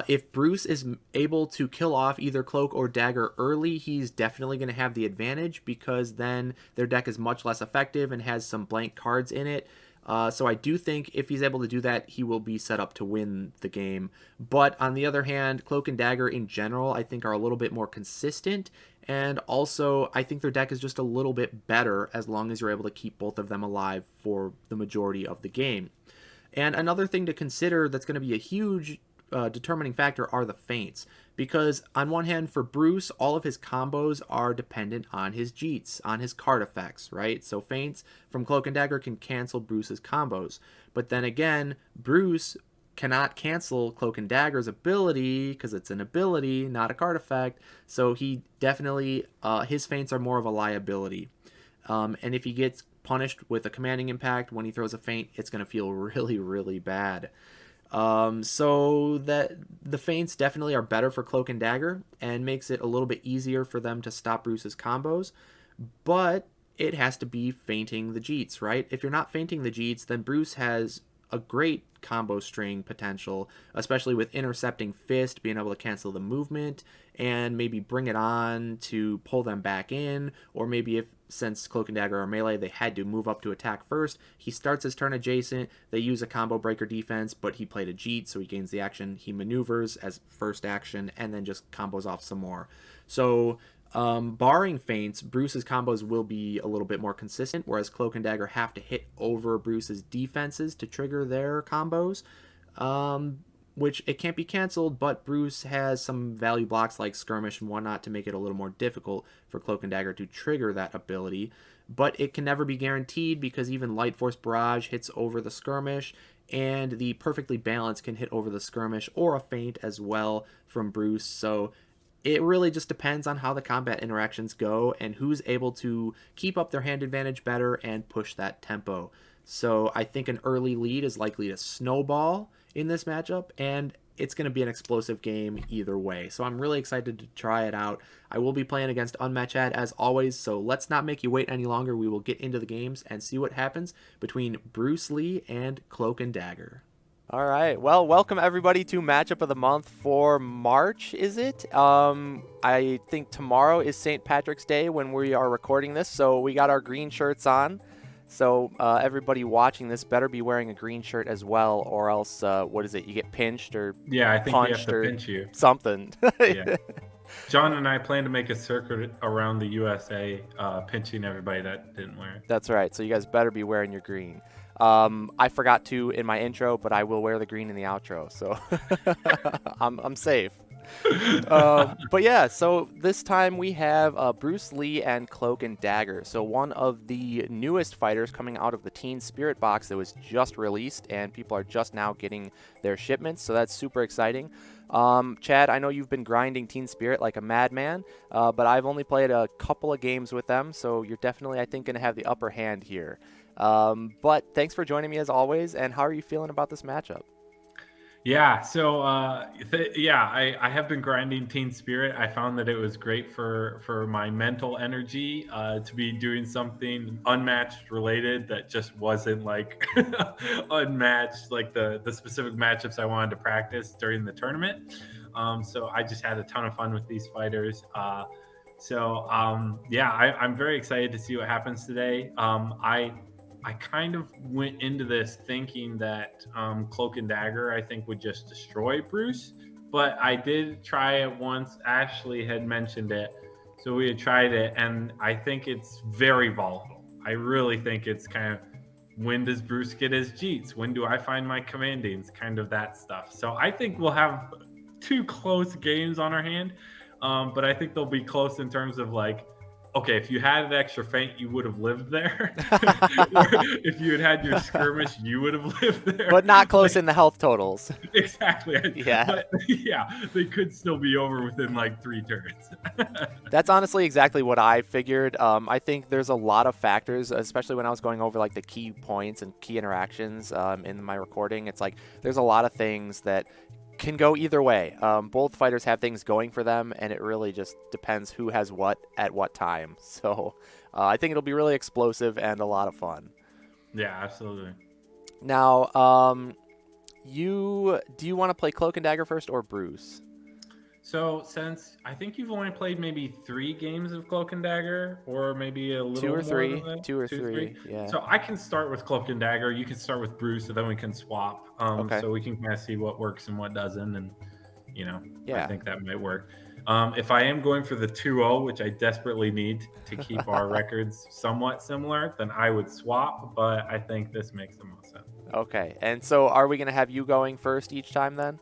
If Bruce is able to kill off either Cloak or Dagger early, he's definitely going to have the advantage, because then their deck is much less effective and has some blank cards in it. So I do think if he's able to do that, he will be set up to win the game. But on the other hand, Cloak and Dagger in general, I think are a little bit more consistent. And also, I think their deck is just a little bit better as long as you're able to keep both of them alive for the majority of the game. And another thing to consider that's going to be a huge determining factor are the feints. Because on one hand, for Bruce, all of his combos are dependent on his Jeets, on his card effects, right? So feints from Cloak and Dagger can cancel Bruce's combos. But then again, Bruce cannot cancel Cloak and Dagger's ability because it's an ability, not a card effect. So he definitely, his feints are more of a liability. And if he gets punished with a commanding impact when he throws a feint, it's going to feel really, really bad. So that the feints definitely are better for Cloak and Dagger and makes it a little bit easier for them to stop Bruce's combos. But it has to be feinting the Jeets, right? If you're not feinting the Jeets, then Bruce has a great combo string potential, especially with intercepting Fist, being able to cancel the movement and maybe bring it on to pull them back in, or maybe if, since Cloak and Dagger are melee, they had to move up to attack first, he starts his turn adjacent, they use a combo breaker defense, but he played a Jeet, so he gains the action, he maneuvers as first action, and then just combos off some more. So barring feints, Bruce's combos will be a little bit more consistent, whereas Cloak and Dagger have to hit over Bruce's defenses to trigger their combos, which it can't be canceled, but Bruce has some value blocks like Skirmish and whatnot to make it a little more difficult for Cloak and Dagger to trigger that ability. But it can never be guaranteed because even Light Force Barrage hits over the Skirmish, and the Perfectly Balanced can hit over the Skirmish or a feint as well from Bruce. So it really just depends on how the combat interactions go and who's able to keep up their hand advantage better and push that tempo. So I think an early lead is likely to snowball in this matchup, and it's going to be an explosive game either way. So I'm really excited to try it out. I will be playing against Unmatchad as always, so let's not make you wait any longer. We will get into the games and see what happens between Bruce Lee and Cloak and Dagger. All right. Well, welcome everybody to matchup of the month for March, is it? I think tomorrow is St. Patrick's Day when we are recording this, so we got our green shirts on. So everybody watching this better be wearing a green shirt as well, or else, what is it? You get pinched or Yeah, I think we have punched to or pinch you. something. Yeah. John and I plan to make a circuit around the USA, pinching everybody that didn't wear it. That's right. So you guys better be wearing your green. I forgot to in my intro, but I will wear the green in the outro, so I'm safe. But yeah, so this time we have Bruce Lee and Cloak and Dagger. So one of the newest fighters coming out of the Teen Spirit box that was just released, and people are just now getting their shipments, so that's super exciting. Chad, I know you've been grinding Teen Spirit like a madman, but I've only played a couple of games with them, so you're definitely, I think, going to have the upper hand here. But thanks for joining me as always, and how are you feeling about this matchup? Yeah, so I have been grinding Teen Spirit. I found that it was great for my mental energy to be doing something unmatched related that just wasn't like unmatched, like the specific matchups I wanted to practice during the tournament. So I just had a ton of fun with these fighters. I'm very excited to see what happens today. I kind of went into this thinking that Cloak and Dagger, I think, would just destroy Bruce. But I did try it once. Ashley had mentioned it. So we had tried it, and I think it's very volatile. I really think it's kind of when does Bruce get his Jeets? When do I find my commandings? Kind of that stuff. So I think we'll have two close games on our hand. But I think they'll be close in terms of like, okay, if you had an extra feint, you would have lived there. If you had your skirmish, you would have lived there. But not close in the health totals. Exactly. Yeah. But yeah, they could still be over within like 3 turns. That's honestly exactly what I figured. I think there's a lot of factors, especially when I was going over like the key points and key interactions in my recording. It's like there's a lot of things that can go either way. Both fighters have things going for them, and it really just depends who has what at what time. So I think it'll be really explosive and a lot of fun. Yeah, absolutely. Now, do you want to play Cloak and Dagger first or Bruce? So since I think you've only played maybe 3 games of Cloak and Dagger, or maybe a little two or more three, than that? two or three. Yeah. So I can start with Cloak and Dagger. You can start with Bruce, so then we can swap. Okay. So we can kind of see what works and what doesn't, and Yeah. I think that might work. If I am going for the 2-0, which I desperately need to keep our records somewhat similar, then I would swap. But I think this makes the most sense. Okay. And so, are we gonna have you going first each time then?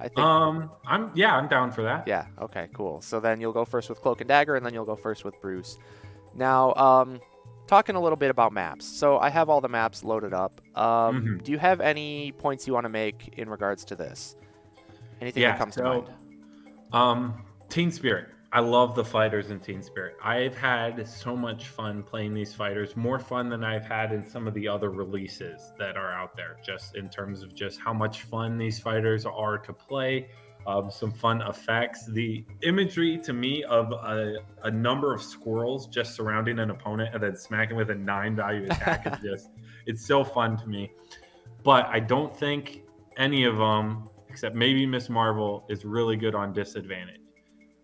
I think. I'm down for that. Yeah. Okay. Cool. So then you'll go first with Cloak and Dagger, and then you'll go first with Bruce. Now, talking a little bit about maps. So I have all the maps loaded up. Do you have any points you want to make in regards to this? Anything that comes to mind? Teen Spirit. I love the fighters in Teen Spirit. I've had so much fun playing these fighters, more fun than I've had in some of the other releases that are out there, just in terms of just how much fun these fighters are to play. Some fun effects. The imagery to me of a number of squirrels just surrounding an opponent and then smacking with a 9 value attack is just, it's so fun to me. But I don't think any of them, except maybe Miss Marvel, is really good on disadvantage.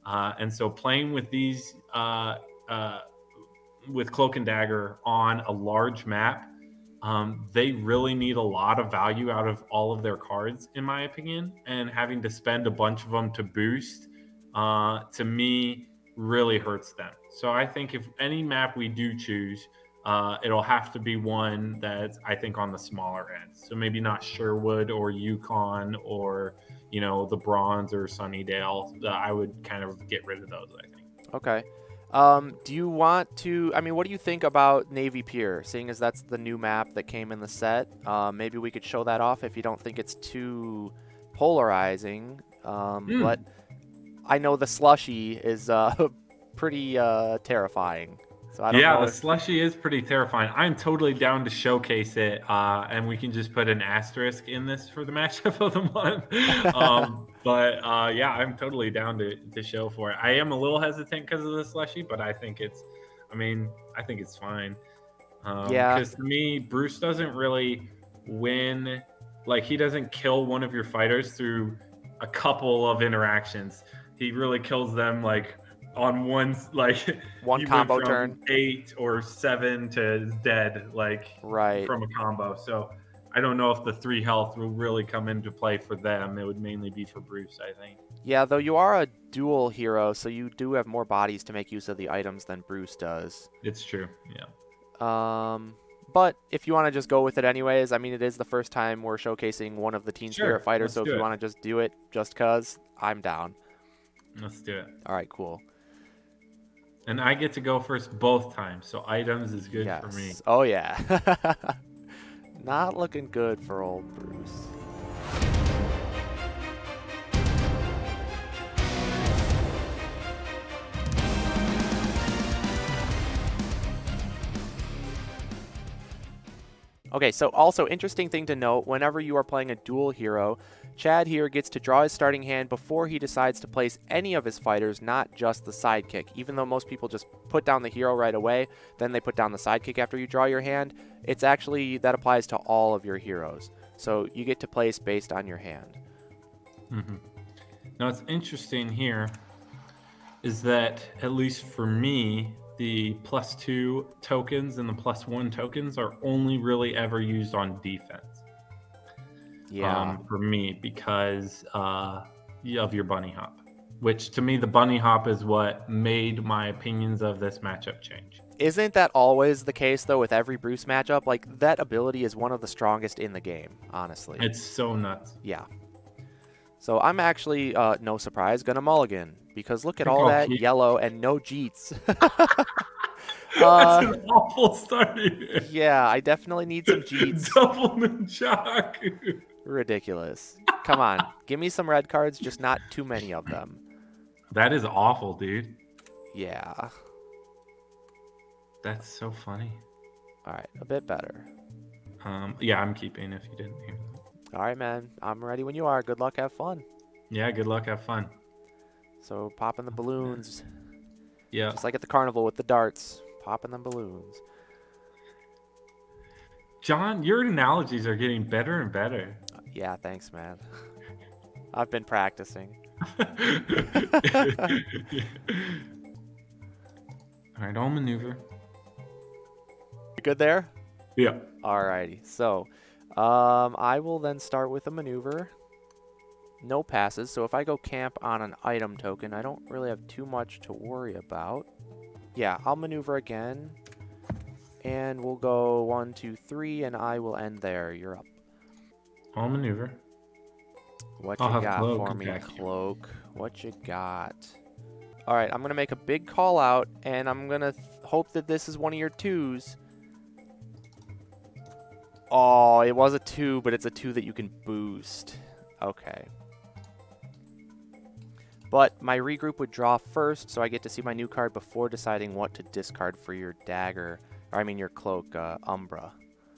And so playing with these, with Cloak and Dagger on a large map, they really need a lot of value out of all of their cards, in my opinion. And having to spend a bunch of them to boost, to me, really hurts them. So I think if any map we do choose, it'll have to be one that's, I think, on the smaller end. So maybe not Sherwood or Yukon or the Bronze or Sunnydale. I would kind of get rid of those, I think. Okay. Do you want to? I mean, what do you think about Navy Pier? Seeing as that's the new map that came in the set, maybe we could show that off if you don't think it's too polarizing. But I know the slushy is pretty terrifying. So I don't Yeah, know the if... slushy is pretty terrifying. I'm totally down to showcase it, and we can just put an asterisk in this for the matchup of the month. Yeah, I'm totally down to show for it. I am a little hesitant because of the slushy, but I mean, I think it's fine. Yeah, Because to me, Bruce doesn't really win. Like, he doesn't kill one of your fighters through a couple of interactions. He really kills them like on one. Like, one he went combo from turn. 8 or 7 to dead, like Right. from a combo. So I don't know if the 3 health will really come into play for them. It would mainly be for Bruce, I think. Yeah, though you are a dual hero, so you do have more bodies to make use of the items than Bruce does. It's true. Yeah. But if you want to just go with it anyways, I mean, it is the first time we're showcasing one of the Teen Spirit Sure. fighters, Let's so if do you it. want to just do it just cause, I'm down. Let's do it. All right, cool. And I get to go first both times, so items is good for me. Yes. Oh, yeah. Not looking good for old Bruce. Okay, so also interesting thing to note, whenever you are playing a dual hero, Chad here gets to draw his starting hand before he decides to place any of his fighters, not just the sidekick. Even though most people just put down the hero right away, then they put down the sidekick after you draw your hand, it's actually, that applies to all of your heroes. So you get to place based on your hand. Mm-hmm. Now, what's interesting here is that, at least for me, the +2 tokens and the +1 tokens are only really ever used on defense. Yeah. For me, because of your bunny hop, which to me, the bunny hop is what made my opinions of this matchup change. Isn't that always the case, though, with every Bruce matchup? Like, that ability is one of the strongest in the game, honestly. It's so nuts. Yeah. So I'm actually, no surprise, gonna mulligan. Because look at all Oh, that yeah. yellow and no Jeets. That's an awful start. Yeah, I definitely need some Jeets. Double Nunchak. Ridiculous. Come on, give me some red cards, just not too many of them. That is awful, dude. Yeah. That's so funny. All right, a bit better. Yeah, I'm keeping if you didn't hear that. All right, man. I'm ready when you are. Good luck, have fun. Yeah, good luck, have fun. So popping the balloons. Yeah. Just like at the carnival with the darts. Popping them balloons. John, your analogies are getting better and better. Yeah, thanks, man. I've been practicing. All right, I'll maneuver. You good there? Yeah. Alrighty. So, I will then start with a maneuver. No passes. So if I go camp on an item token, I don't really have too much to worry about. Yeah, I'll maneuver again. And we'll go 1, 2, 3, and I will end there. You're up. I'll maneuver. What I'll you have got Cloak for me, attack you. Cloak? What you got? All right, I'm going to make a big call out, and I'm going to hope that this is one of your 2s. Oh, it was a 2, but it's a 2 that you can boost. Okay. But my regroup would draw first, so I get to see my new card before deciding what to discard for your dagger. Or I mean your cloak, Umbra.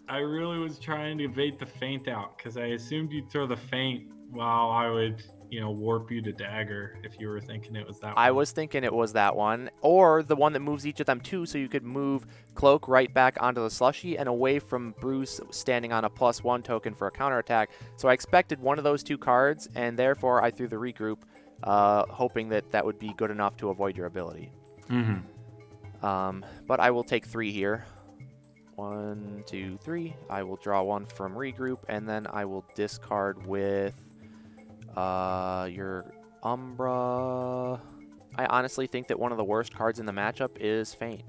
I really was trying to bait the feint out because I assumed you'd throw the feint while I would, warp you to dagger if you were thinking it was that one. I was thinking it was that one. Or the one that moves each of them 2, so you could move Cloak right back onto the slushy and away from Bruce standing on a +1 token for a counterattack. So I expected one of those 2 cards, and therefore I threw the regroup, hoping that that would be good enough to avoid your ability. Mm-hmm. But I will take 3 here. 1, 2, 3. I will draw 1 from regroup, and then I will discard with your Umbra. I honestly think that one of the worst cards in the matchup is Feint.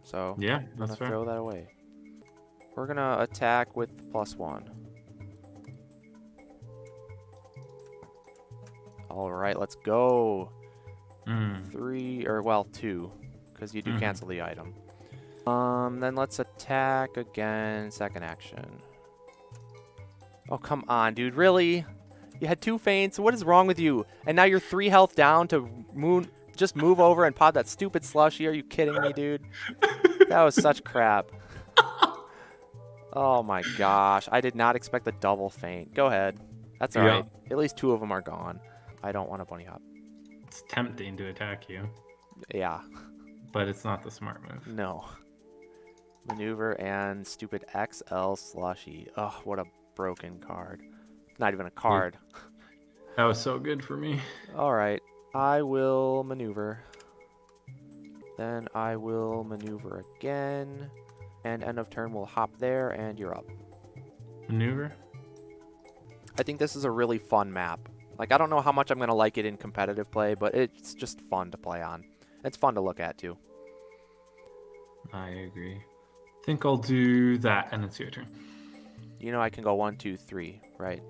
So Yeah, I'm that's gonna fair. throw that away. We're gonna attack with +1. All right, let's go. 3, or well, 2, because you do cancel the item. Then let's attack again, second action. Oh, come on, dude, really? You had 2 feints, what is wrong with you? And now you're 3 health down to Just move over and pod that stupid slushy. Are you kidding me, dude? That was such crap. Oh my gosh. I did not expect the double feint. Go ahead. That's all Yeah. right. At least 2 of them are gone. I don't want a bunny hop. It's tempting to attack you, Yeah. but it's not the smart move. No. Maneuver and stupid XL slushy. Oh, what a broken card. Not even a card. That was so good for me. All right. I will maneuver. Then I will maneuver again. And end of turn, we'll hop there, and you're up. Maneuver? I think this is a really fun map. Like, I don't know how much I'm going to like it in competitive play, but it's just fun to play on. It's fun to look at, too. I agree. I think I'll do that, and it's your turn. You know I can go 1, 2, 3, right?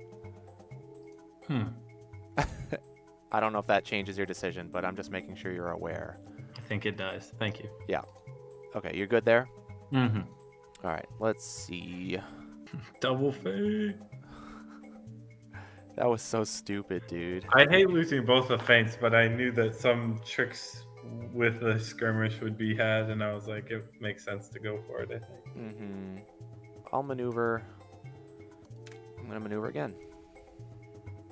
I don't know if that changes your decision, but I'm just making sure you're aware. I think it does. Thank you. Yeah. Okay, you're good there? Mm-hmm. All right, let's see. Double fade. That was so stupid, dude. I hate losing both the feints, but I knew that some tricks with the skirmish would be had, and I was like, it makes sense to go for it, I think. Mm-hmm. I'll maneuver. I'm going to maneuver again.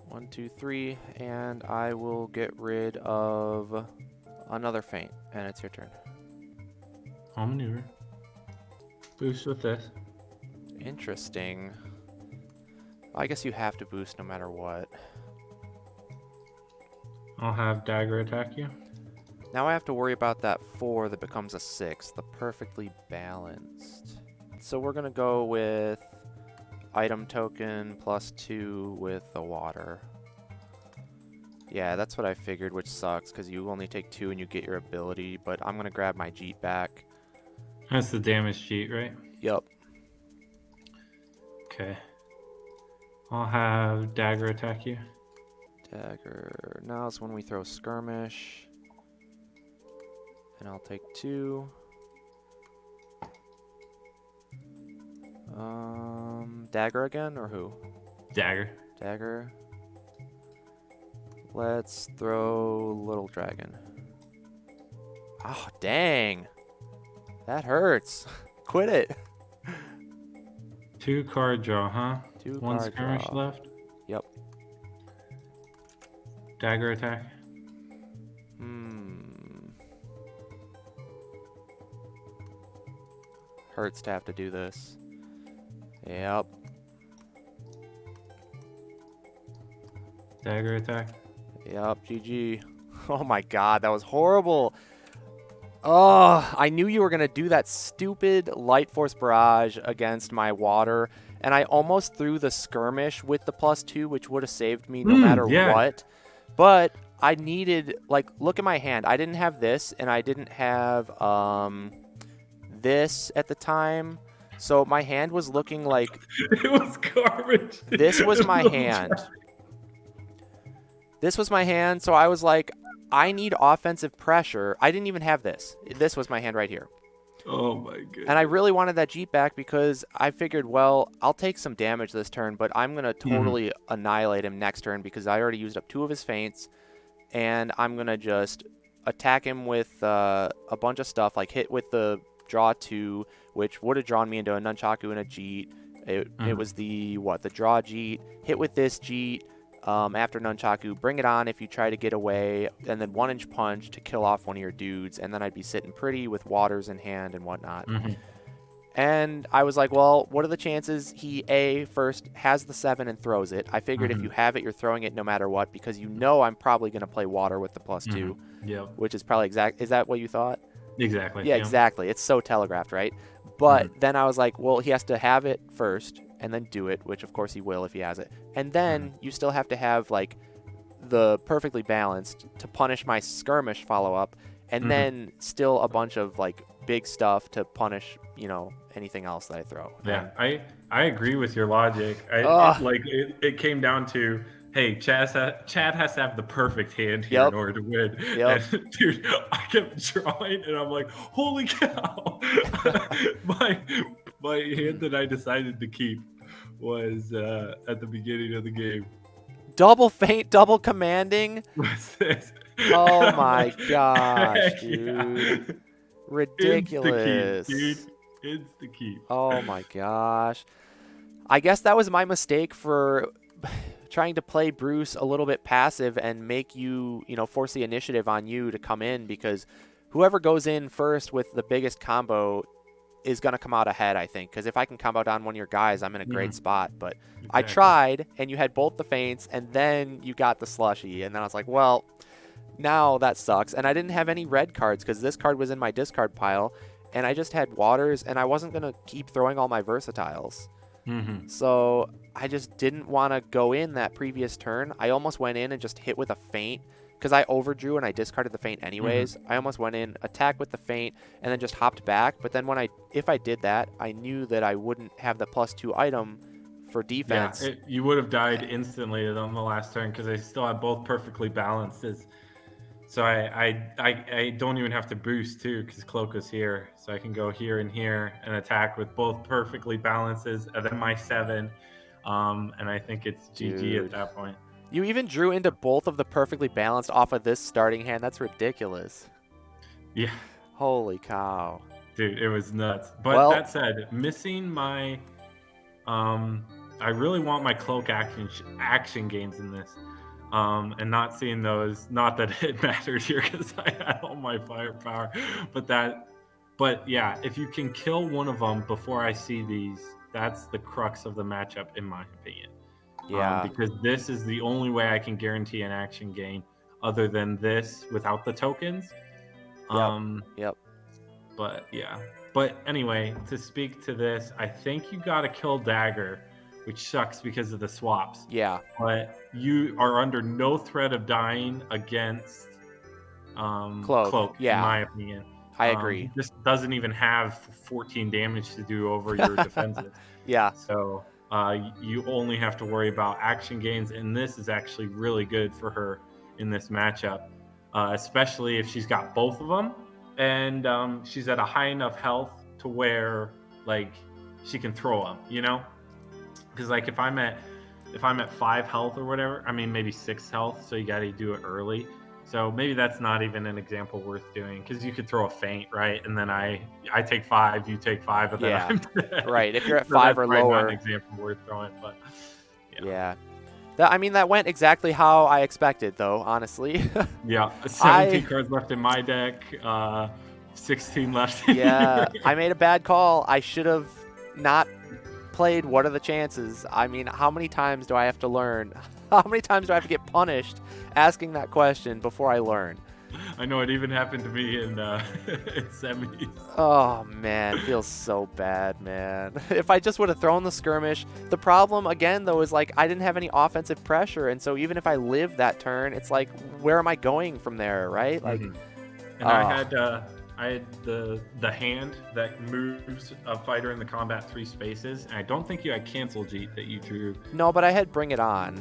1, 2, 3, and I will get rid of another feint, and it's your turn. I'll maneuver. Boost with this. Interesting. I guess you have to boost no matter what. I'll have Dagger attack you. Now I have to worry about that 4 that becomes a 6, the perfectly balanced. So we're going to go with item token +2 with the water. Yeah, that's what I figured, which sucks because you only take 2 and you get your ability, but I'm going to grab my Jeet back. That's the damage cheat, right? Yep. Okay. I'll have Dagger attack you. Dagger. Now is when we throw skirmish. And I'll take 2. Dagger again, or who? Dagger. Dagger. Let's throw Little Dragon. Oh, dang. That hurts. Quit it. 2 card draw, huh? 2 1 card skirmish draw. left. Yep. Dagger attack. Hurts to have to do this. Yep. Dagger attack. Yep, GG. Oh my god, that was horrible. Oh, I knew you were going to do that stupid Light Force Barrage against my water, and I almost threw the skirmish with the +2, which would have saved me no matter what. But I needed, like, look at my hand. I didn't have this, and I didn't have this at the time. So my hand was looking like... It was garbage. This was my hand. This was my hand, so I was like, I need offensive pressure. I didn't even have this. This was my hand right here. Oh my god. And I really wanted that Jeep back because I figured, well, I'll take some damage this turn, but I'm going to totally annihilate him next turn because I already used up 2 of his feints. And I'm going to just attack him with a bunch of stuff, like hit with the draw 2, which would have drawn me into a Nunchaku and a Jeet. It was the draw Jeet, hit with this Jeet. After Nunchaku, bring it on if you try to get away, and then 1-inch punch to kill off one of your dudes, and then I'd be sitting pretty with waters in hand and whatnot. And I was like, well, what are the chances he, first has the 7 and throws it? I figured if you have it, you're throwing it no matter what, because you know I'm probably going to play water with the +2, which is probably exact. Is that what you thought? Exactly. Yeah, exactly. It's so telegraphed, right? But then I was like, well, he has to have it first and then do it, which of course he will if he has it. And then you still have to have like the perfectly balanced to punish my skirmish follow-up, and then still a bunch of like big stuff to punish, you know, anything else that I throw. Yeah, I agree with your logic. It came down to, hey, Chad has to have the perfect hand here in order to win. And, dude, I kept drawing, and I'm like, holy cow! my hand that I decided to keep was at the beginning of the game. Double feint, double commanding. What's this? Oh my gosh, Yeah. dude. Insta keep, dude. Ridiculous. Insta keep. Oh my gosh. I guess that was my mistake for trying to play Bruce a little bit passive and make you, force the initiative on you to come in, because whoever goes in first with the biggest combo is going to come out ahead, I think. Because if I can combo down one of your guys, I'm in a great spot. But I Exactly. tried, and you had both the feints, and then you got the slushy. And then I was like, well, now that sucks. And I didn't have any red cards because this card was in my discard pile. And I just had waters, and I wasn't going to keep throwing all my versatiles. Mm-hmm. So I just didn't want to go in that previous turn. I almost went in and just hit with a feint because I overdrew and I discarded the feint anyways. I almost went in, attacked with the feint, and then just hopped back. But then if I did that, I knew that I wouldn't have the +2 item for Yeah, defense. you would have died instantly on the last turn because they still had both perfectly balanced. So I don't even have to boost too because Cloak is here, so I can go here and attack with both perfectly balances, and then my 7, and I think it's GG at Dude. that point. You even drew into both of the perfectly balanced off of this starting hand. That's ridiculous. Yeah, Holy cow. dude, it was nuts. But Well, that said, missing my, I really want my Cloak action gains in this. And not seeing those, not that it mattered here because I had all my firepower, but yeah, if you can kill one of them before I see these, that's the crux of the matchup, in my opinion. yeah. Because this is the only way I can guarantee an action gain other than this without the tokens. Yep. Um, Yep. but yeah. But anyway, to speak to this, I think you got to kill Dagger, which sucks because of the swaps. Yeah. But you are under no threat of dying against Cloak. Cloak, in Yeah. my opinion. I He agree. just doesn't even have 14 damage to do over your defenses. Yeah. So you only have to worry about action gains, and this is actually really good for her in this matchup, especially if she's got both of them, and she's at a high enough health to where like she can throw them. Because like if I'm at 5 health or whatever, I mean maybe 6 health, so you got to do it early. So maybe that's not even an example worth doing because you could throw a feint, right? And then I take 5, you take 5, and then Yeah. I'm dead. Right. If you're at So 5 that's or probably not an lower. example worth throwing, but yeah. Yeah. That went exactly how I expected, though, honestly. Yeah, I 17 cards left in my deck, 16 left in Yeah, yours. I made a bad call. I should have not played What Are the Chances? I mean, how many times do I have to learn? How many times do I have to get punished asking that question before I learn? I know it even happened to me in in semis. Oh, man, feels so bad, man. If I just would have thrown the skirmish, the problem, again, though, is, like, I didn't have any offensive pressure, and so even if I lived that turn, it's like, where am I going from there, right? Like, And I had the hand that moves a fighter in the combat 3 spaces, and I don't think you had cancel Jeet that you drew. no, but I had Bring It On.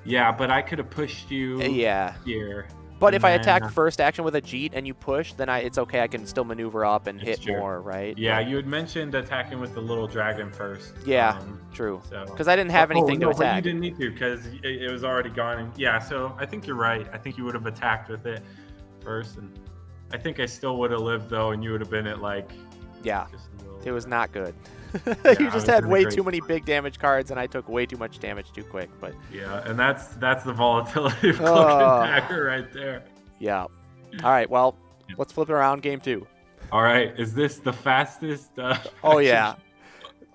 Yeah, but I could have pushed you Yeah. here. But and if I then, attack first action with a Jeet and you push, then it's okay. I can still maneuver up and It's hit true. more, right? Yeah, But, you had mentioned attacking with the little dragon first. yeah, true. So Because I didn't have anything to no, but you attack. didn't need to because it was already gone. And yeah, so I think you're right. I think you would have attacked with it first, and I think I still would have lived though, and you would have been at like Yeah, just a little. it was not good. Yeah, You I just was had in a way great too many big damage cards, and I took way too much damage too quick. But Yeah, and that's the volatility of Cloak and Dagger right there. yeah. All right, well, let's flip it around. Game 2. All right, is this the fastest? Oh, yeah.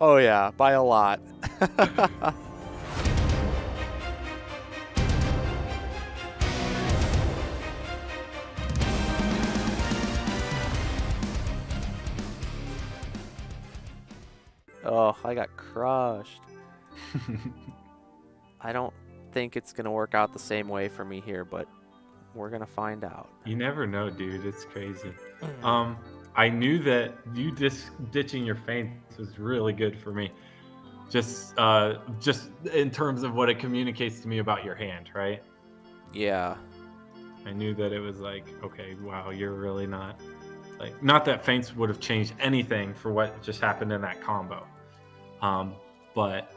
Oh, yeah, by a lot. Oh, I got crushed. I don't think it's going to work out the same way for me here, but we're going to find out. You never know, dude. It's crazy. I knew that you ditching your feints was really good for me. Just in terms of what it communicates to me about your hand, right? Yeah. I knew that it was like, okay, wow, you're really not that feints would have changed anything for what just happened in that combo. But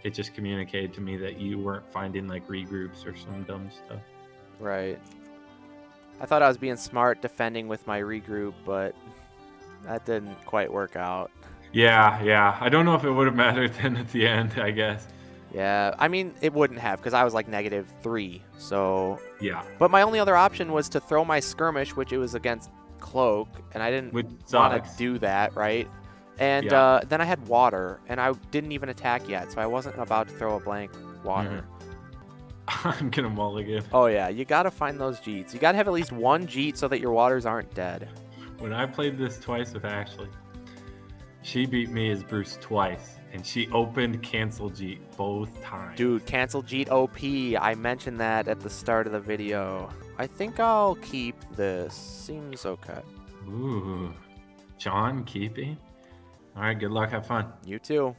it just communicated to me that you weren't finding like regroups or some dumb stuff. Right. I thought I was being smart defending with my regroup, but that didn't quite work out. Yeah. I don't know if it would have mattered then at the end, I guess. Yeah, I mean, it wouldn't have because I was like -3, so... Yeah. But my only other option was to throw my skirmish, which it was against Cloak, and I didn't Which want sucks. to do that, right? And Yeah. then I had water, and I didn't even attack yet, so I wasn't about to throw a blank water. I'm gonna mulligan. Oh yeah, you gotta find those Jeets. You gotta have at least one Jeet so that your waters aren't dead. When I played this twice with Ashley, she beat me as Bruce twice, and she opened Cancel Jeet both times. Dude, cancel Jeet OP. I mentioned that at the start of the video. I think I'll keep this. Seems okay. Ooh. John keeping? Alright, good luck, have fun. You too.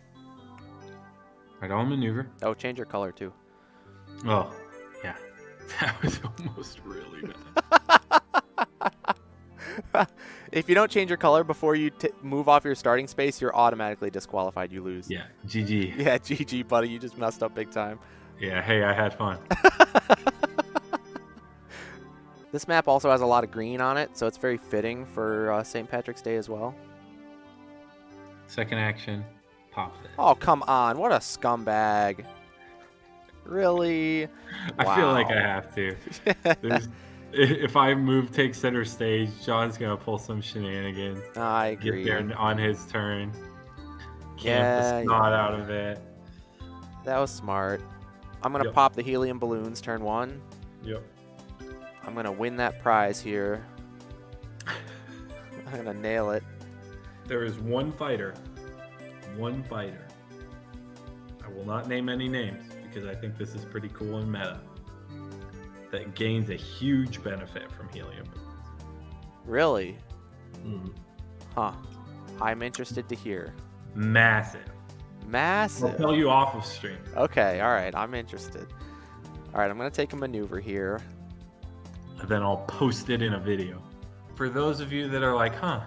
Alright, I'll maneuver. Oh, change your color too. Oh, yeah. That was almost really bad. If you don't change your color before you move off your starting space, you're automatically disqualified. You lose. Yeah, GG. Yeah, GG, buddy. You just messed up big time. Yeah, hey, I had fun. This map also has a lot of green on it, so it's very fitting for St. Patrick's Day as well. Second action, pop this. Oh, come on. What a scumbag. Really? I feel like I Wow. have to. If I take center stage, John's gonna pull some shenanigans. I agree. Get there on his turn. Camp Yeah, the snot out of it. That was smart. I'm going to Yep. pop the helium balloons turn 1. Yep. I'm going to win that prize here. I'm going to nail it. There is one fighter. One fighter. I will not name any names because I think this is pretty cool and meta. That gains a huge benefit from helium balloons. Really? Mm-hmm. Huh. I'm interested to hear. Massive. I'll Massive. tell you off of stream. Okay, all right. I'm interested. All right, I'm going to take a maneuver here. And then I'll post it in a video. For those of you that are like, huh,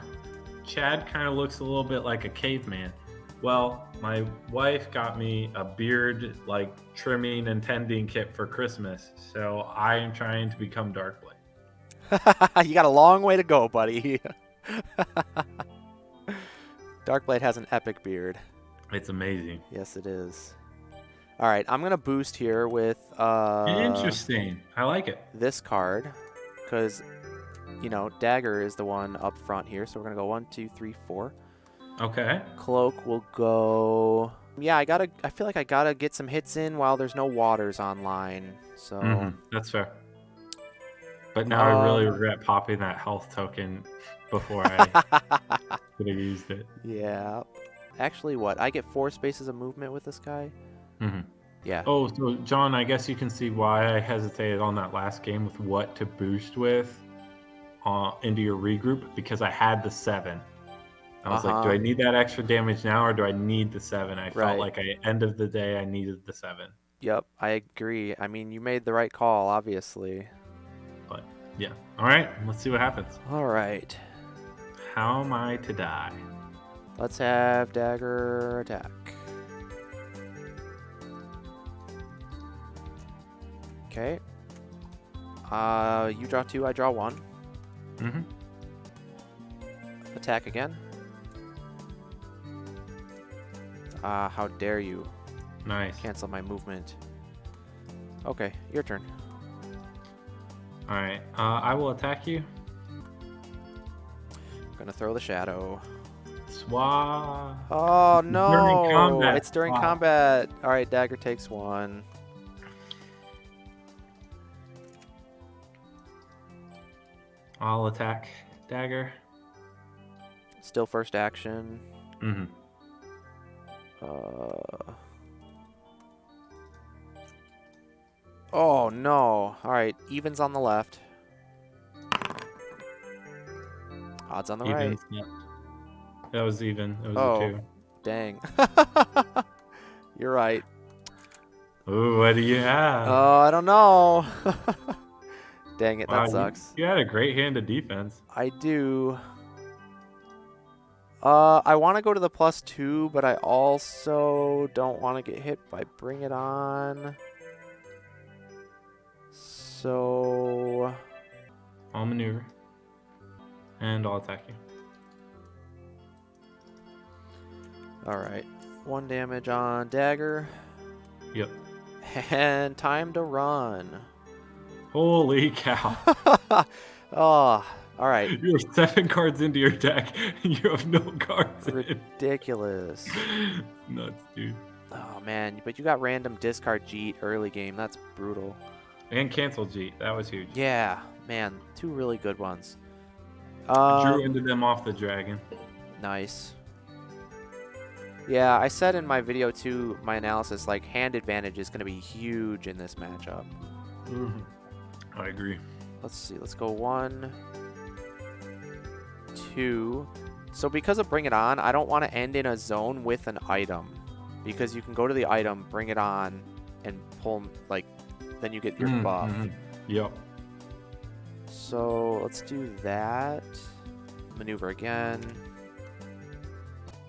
Chad kind of looks a little bit like a caveman. Well, my wife got me a beard like trimming and tending kit for Christmas, so I am trying to become Darkblade. You got a long way to go, buddy. Darkblade has an epic beard. It's amazing. Yes, it is. All right, I'm going to boost here with Interesting. I like it. this card because, you know, Dagger is the one up front here. So we're going to go 1, 2, 3, 4. Okay. Cloak will go... Yeah, I feel like I got to get some hits in while there's no waters online. So... That's fair. But now I really regret popping that health token before I could have used it. Yeah. Actually, what? I get 4 spaces of movement with this guy? Yeah. Oh, so John, I guess you can see why I hesitated on that last game with what to boost with into your regroup, because I had the 7. I was like, do I need that extra damage now or do I need the 7? I felt like end of the day, I needed the 7. Yep, I agree. I mean, you made the right call, obviously. But yeah. All right, let's see what happens. All right. How am I to die? Let's have Dagger attack. Okay. You draw 2, I draw 1. Attack again. How dare you? Nice. Cancel my movement. Okay, your turn. All right, I will attack you. Gonna throw the shadow. Swat. Oh no! During combat. It's during combat. All right, Dagger takes 1. I'll attack Dagger. Still first action. Oh no! All right, evens on the left. Odds on the right. Yeah. That was even. It was a 2. Dang. You're right. Ooh, what do you have? Oh, I don't know. Dang it, Wow, that sucks. You had a great hand of defense. I do. I want to go to the +2, but I also don't want to get hit by Bring It On. So... I'll maneuver. And I'll attack you. Alright. 1 damage on Dagger. Yep. And time to run. Holy cow. Oh, alright. You're 7 cards into your deck, and you have no cards in. Ridiculous. It's nuts, dude. Oh, man. But you got random discard Jeet early game. That's brutal. And cancel G. That was huge. Yeah, man. 2 really good ones. Drew into them off the dragon. Nice. Yeah, I said in my video too, my analysis, like hand advantage is going to be huge in this matchup. I agree. Let's see. Let's go 1, 2. So because of Bring It On, I don't want to end in a zone with an item. Because you can go to the item, bring it on, and pull, like, then you get your buff. Yep. So let's do that. Maneuver again.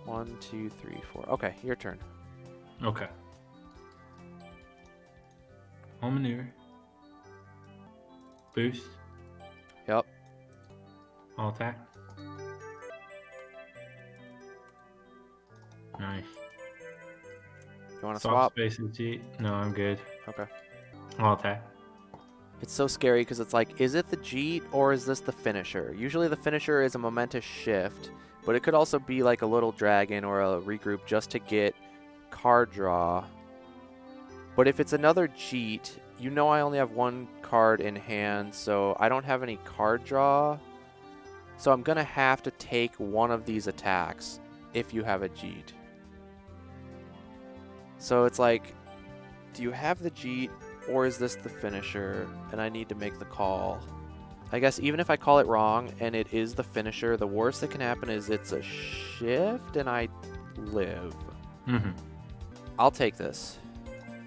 1, 2, 3, 4. Okay, your turn. Okay. I'll maneuver. Boost. Yep. I'll attack. Nice. You want to swap? Spaces G. No, I'm good. Okay. I'll attack. It's so scary because it's like, is it the Jeet or is this the finisher? Usually the finisher is a momentous shift, but it could also be like a little dragon or a regroup just to get card draw. But if it's another Jeet, you know I only have 1 card in hand, so I don't have any card draw. So I'm going to have to take one of these attacks if you have a Jeet. So it's like, do you have the Jeet or is this the finisher? And I need to make the call. I guess even if I call it wrong and it is the finisher, the worst that can happen is it's a shift and I live. I'll take this.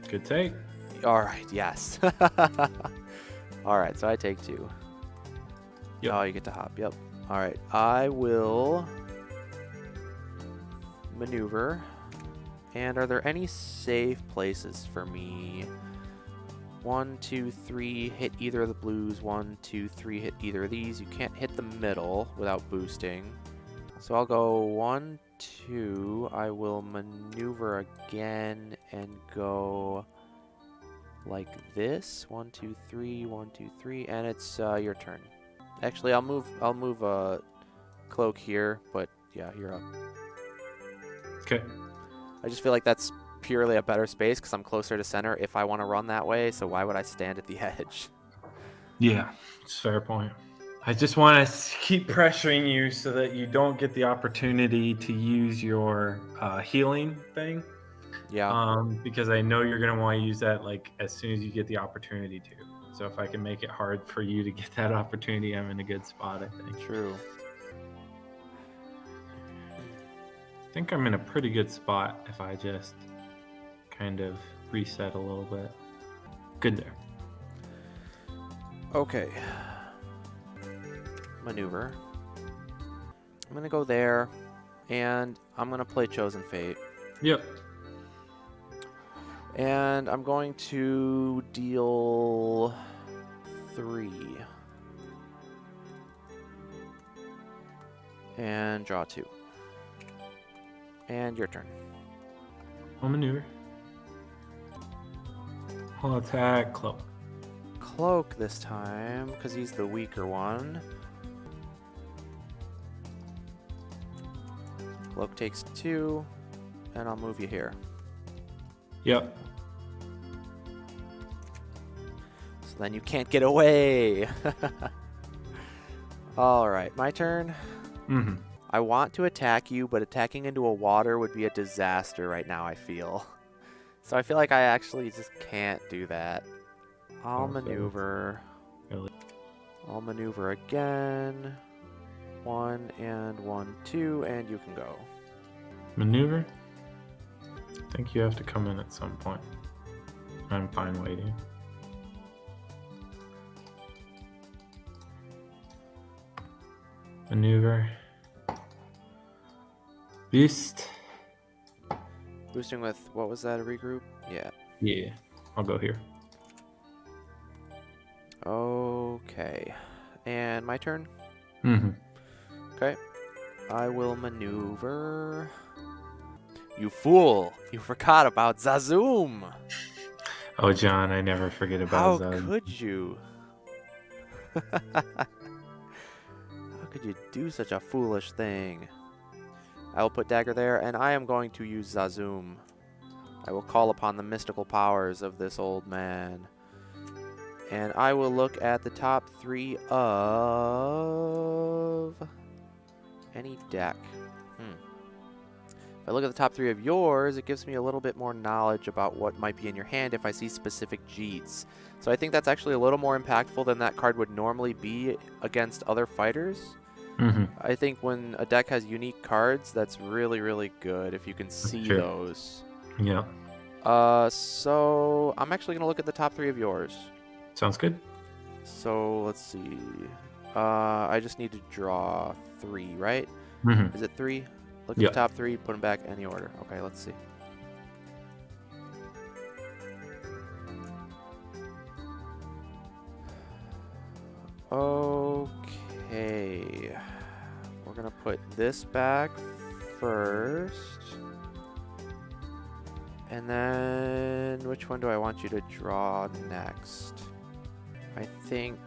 Good take. All right, yes. All right, so I take 2. Yep. Oh, you get to hop. Yep. All right, I will maneuver. And are there any safe places for me? 1, 2, 3, hit either of the blues. 1, 2, 3, hit either of these. You can't hit the middle without boosting. So I'll go 1, 2. I will maneuver again and go like this. 1, 2, 3, 1, 2, 3, and it's your turn. Actually, I'll move Cloak here, but yeah, you're up. Okay. I just feel like that's purely a better space because I'm closer to center if I want to run that way, so why would I stand at the edge? Yeah, it's a fair point. I just want to keep pressuring you so that you don't get the opportunity to use your healing thing. Yeah. Because I know you're going to want to use that like as soon as you get the opportunity to. So if I can make it hard for you to get that opportunity, I'm in a good spot, I think. True. I think I'm in a pretty good spot if I just kind of reset a little bit. Good there. Okay. Maneuver. I'm going to go there, and I'm going to play Chosen Fate. Yep. And I'm going to deal 3. And draw 2. And your turn. I'll maneuver. I'll attack Cloak. Cloak this time, because he's the weaker one. Cloak takes 2, and I'll move you here. Yep. So then you can't get away. Alright, my turn. I want to attack you, but attacking into a water would be a disaster right now, I feel. So I feel like I actually just can't do that. I'll maneuver. Really? I'll maneuver again. 1 and 1, 2, and you can go. Maneuver? I think you have to come in at some point. I'm fine waiting. Maneuver. Beast. Boosting with, what was that, a regroup? Yeah. Yeah, I'll go here. Okay. And my turn. Mm-hmm. Okay. I will maneuver. You fool! You forgot about Zazoom! Oh, John, I never forget about How Zod. could you? How could you do such a foolish thing? I will put Dagger there, and I am going to use Zazoom. I will call upon the mystical powers of this old man. And I will look at the top 3 of any deck. If I look at the top 3 of yours, it gives me a little bit more knowledge about what might be in your hand if I see specific Jeets. So I think that's actually a little more impactful than that card would normally be against other fighters. Mm-hmm. I think when a deck has unique cards, that's really, really good if you can see true. those. Yeah. So I'm actually going to look at the top 3 of yours. Sounds good. So let's see. I just need to draw 3, right? Mm-hmm. Is it 3? Look at Yeah. the top 3, put them back any order. Okay, let's see. Okay. We're going to put this back first. And then which one do I want you to draw next? I think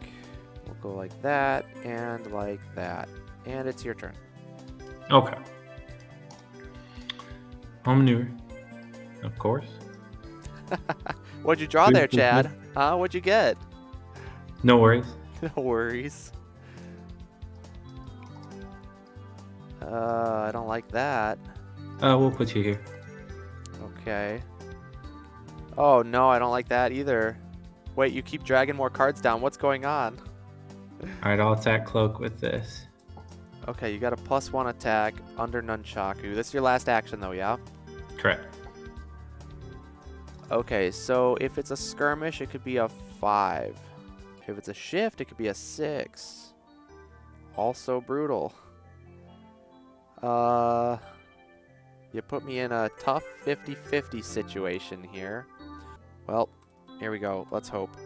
we'll go like that and like that. And it's your turn. Okay. Home maneuver. Of course. What'd you draw there, Chad? Huh? What'd you get? No worries. No worries. I don't like that. We'll put you here. Okay. Oh, no, I don't like that either. Wait, you keep dragging more cards down. What's going on? All right, I'll attack Cloak with this. Okay, you got a +1 attack under Nunchaku. This is your last action, though, yeah? Correct. Okay, so if it's a skirmish, it could be a 5. If it's a shift, it could be a 6. Also brutal. You put me in a tough 50-50 situation here. Well, here we go. Let's hope.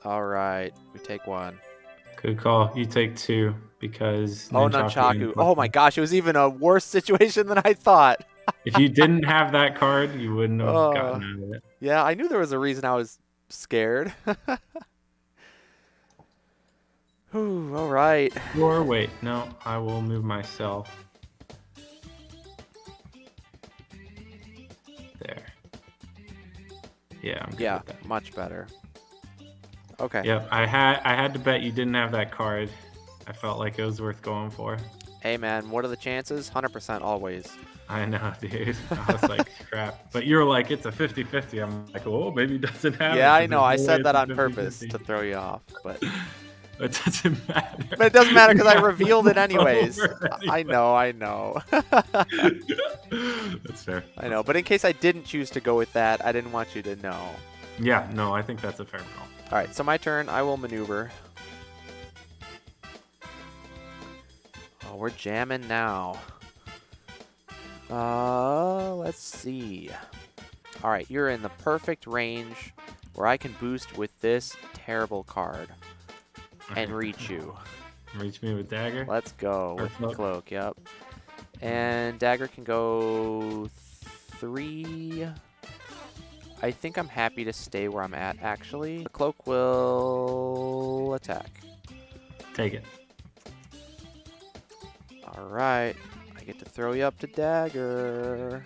All right, we take 1. Good call. You take 2 because Oh, Nunchaku. Oh my gosh, it was even a worse situation than I thought. If you didn't have that card, you wouldn't have gotten out of it. Yeah, I knew there was a reason I was scared. Whew, all right. Or wait, no, I will move myself. There. Yeah, I'm good Yeah, with that. much better. Okay. Yep, I had to bet you didn't have that card. I felt like it was worth going for. Hey man, what are the chances? 100% always. I know, dude. I was like, crap. But you were like, it's a 50-50. I'm like, oh, maybe he doesn't have it. Yeah, I 'cause know. I there's no way said that it's a on purpose 50-50. to throw you off, but It doesn't matter. but it doesn't matter because I Yeah, revealed it anyways. over I know. That's fair. I know, but in case I didn't choose to go with that, I didn't want you to know. Yeah, no, I think that's a fair call. All right, so my turn. I will maneuver. Oh, we're jamming now. Let's see. All right, you're in the perfect range where I can boost with this terrible card and reach you. Reach me with dagger. Let's go Or with cloak. Cloak, yep. And Dagger can go 3. I think I'm happy to stay where I'm at, actually. The Cloak will attack. Take it. All right. I get to throw you up to Dagger.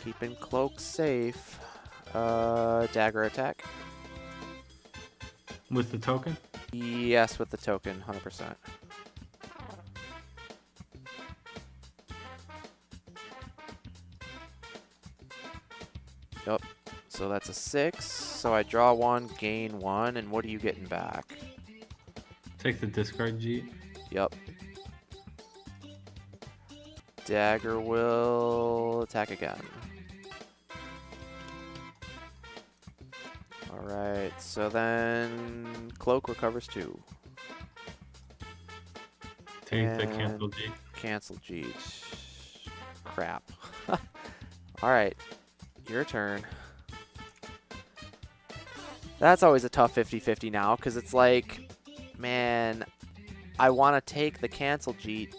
Keeping Cloak safe. Dagger attack. With the token? Yes, with the token, 100%. Yep. So that's a 6. So I draw 1, gain 1, and what are you getting back? Take the discard G. Yep. Dagger will attack again. Alright, so then Cloak recovers 2. Take the cancel G. Cancel G. Crap. Alright, your turn. That's always a tough 50-50 now, because it's like, man, I want to take the cancel cheat,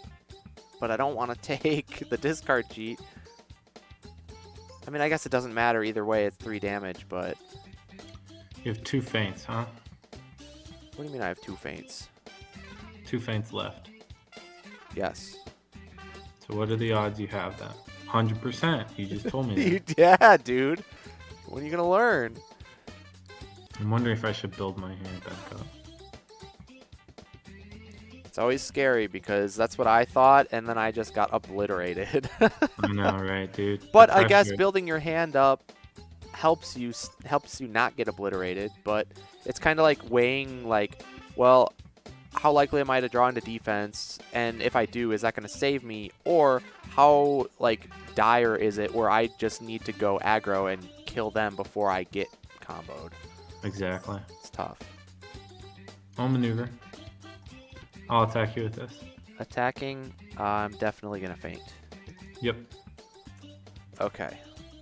but I don't want to take the discard cheat. I mean, I guess it doesn't matter either way. It's 3 damage, but... You have 2 feints, huh? What do you mean I have 2 feints? 2 feints left. Yes. So what are the odds you have that? 100%. You just told me that. Yeah, dude. When are you going to learn? I'm wondering if I should build my hand back up. It's always scary because that's what I thought, and then I just got obliterated. I know, right, dude? But The I guess pressure. building your hand up helps you not get obliterated. But it's kind of like weighing, like, well, how likely am I to draw into defense? And if I do, is that going to save me? Or how, like, dire is it where I just need to go aggro and kill them before I get comboed? Exactly. It's tough. I'll maneuver. I'll attack you with this. Attacking, I'm definitely going to feint. Yep. Okay.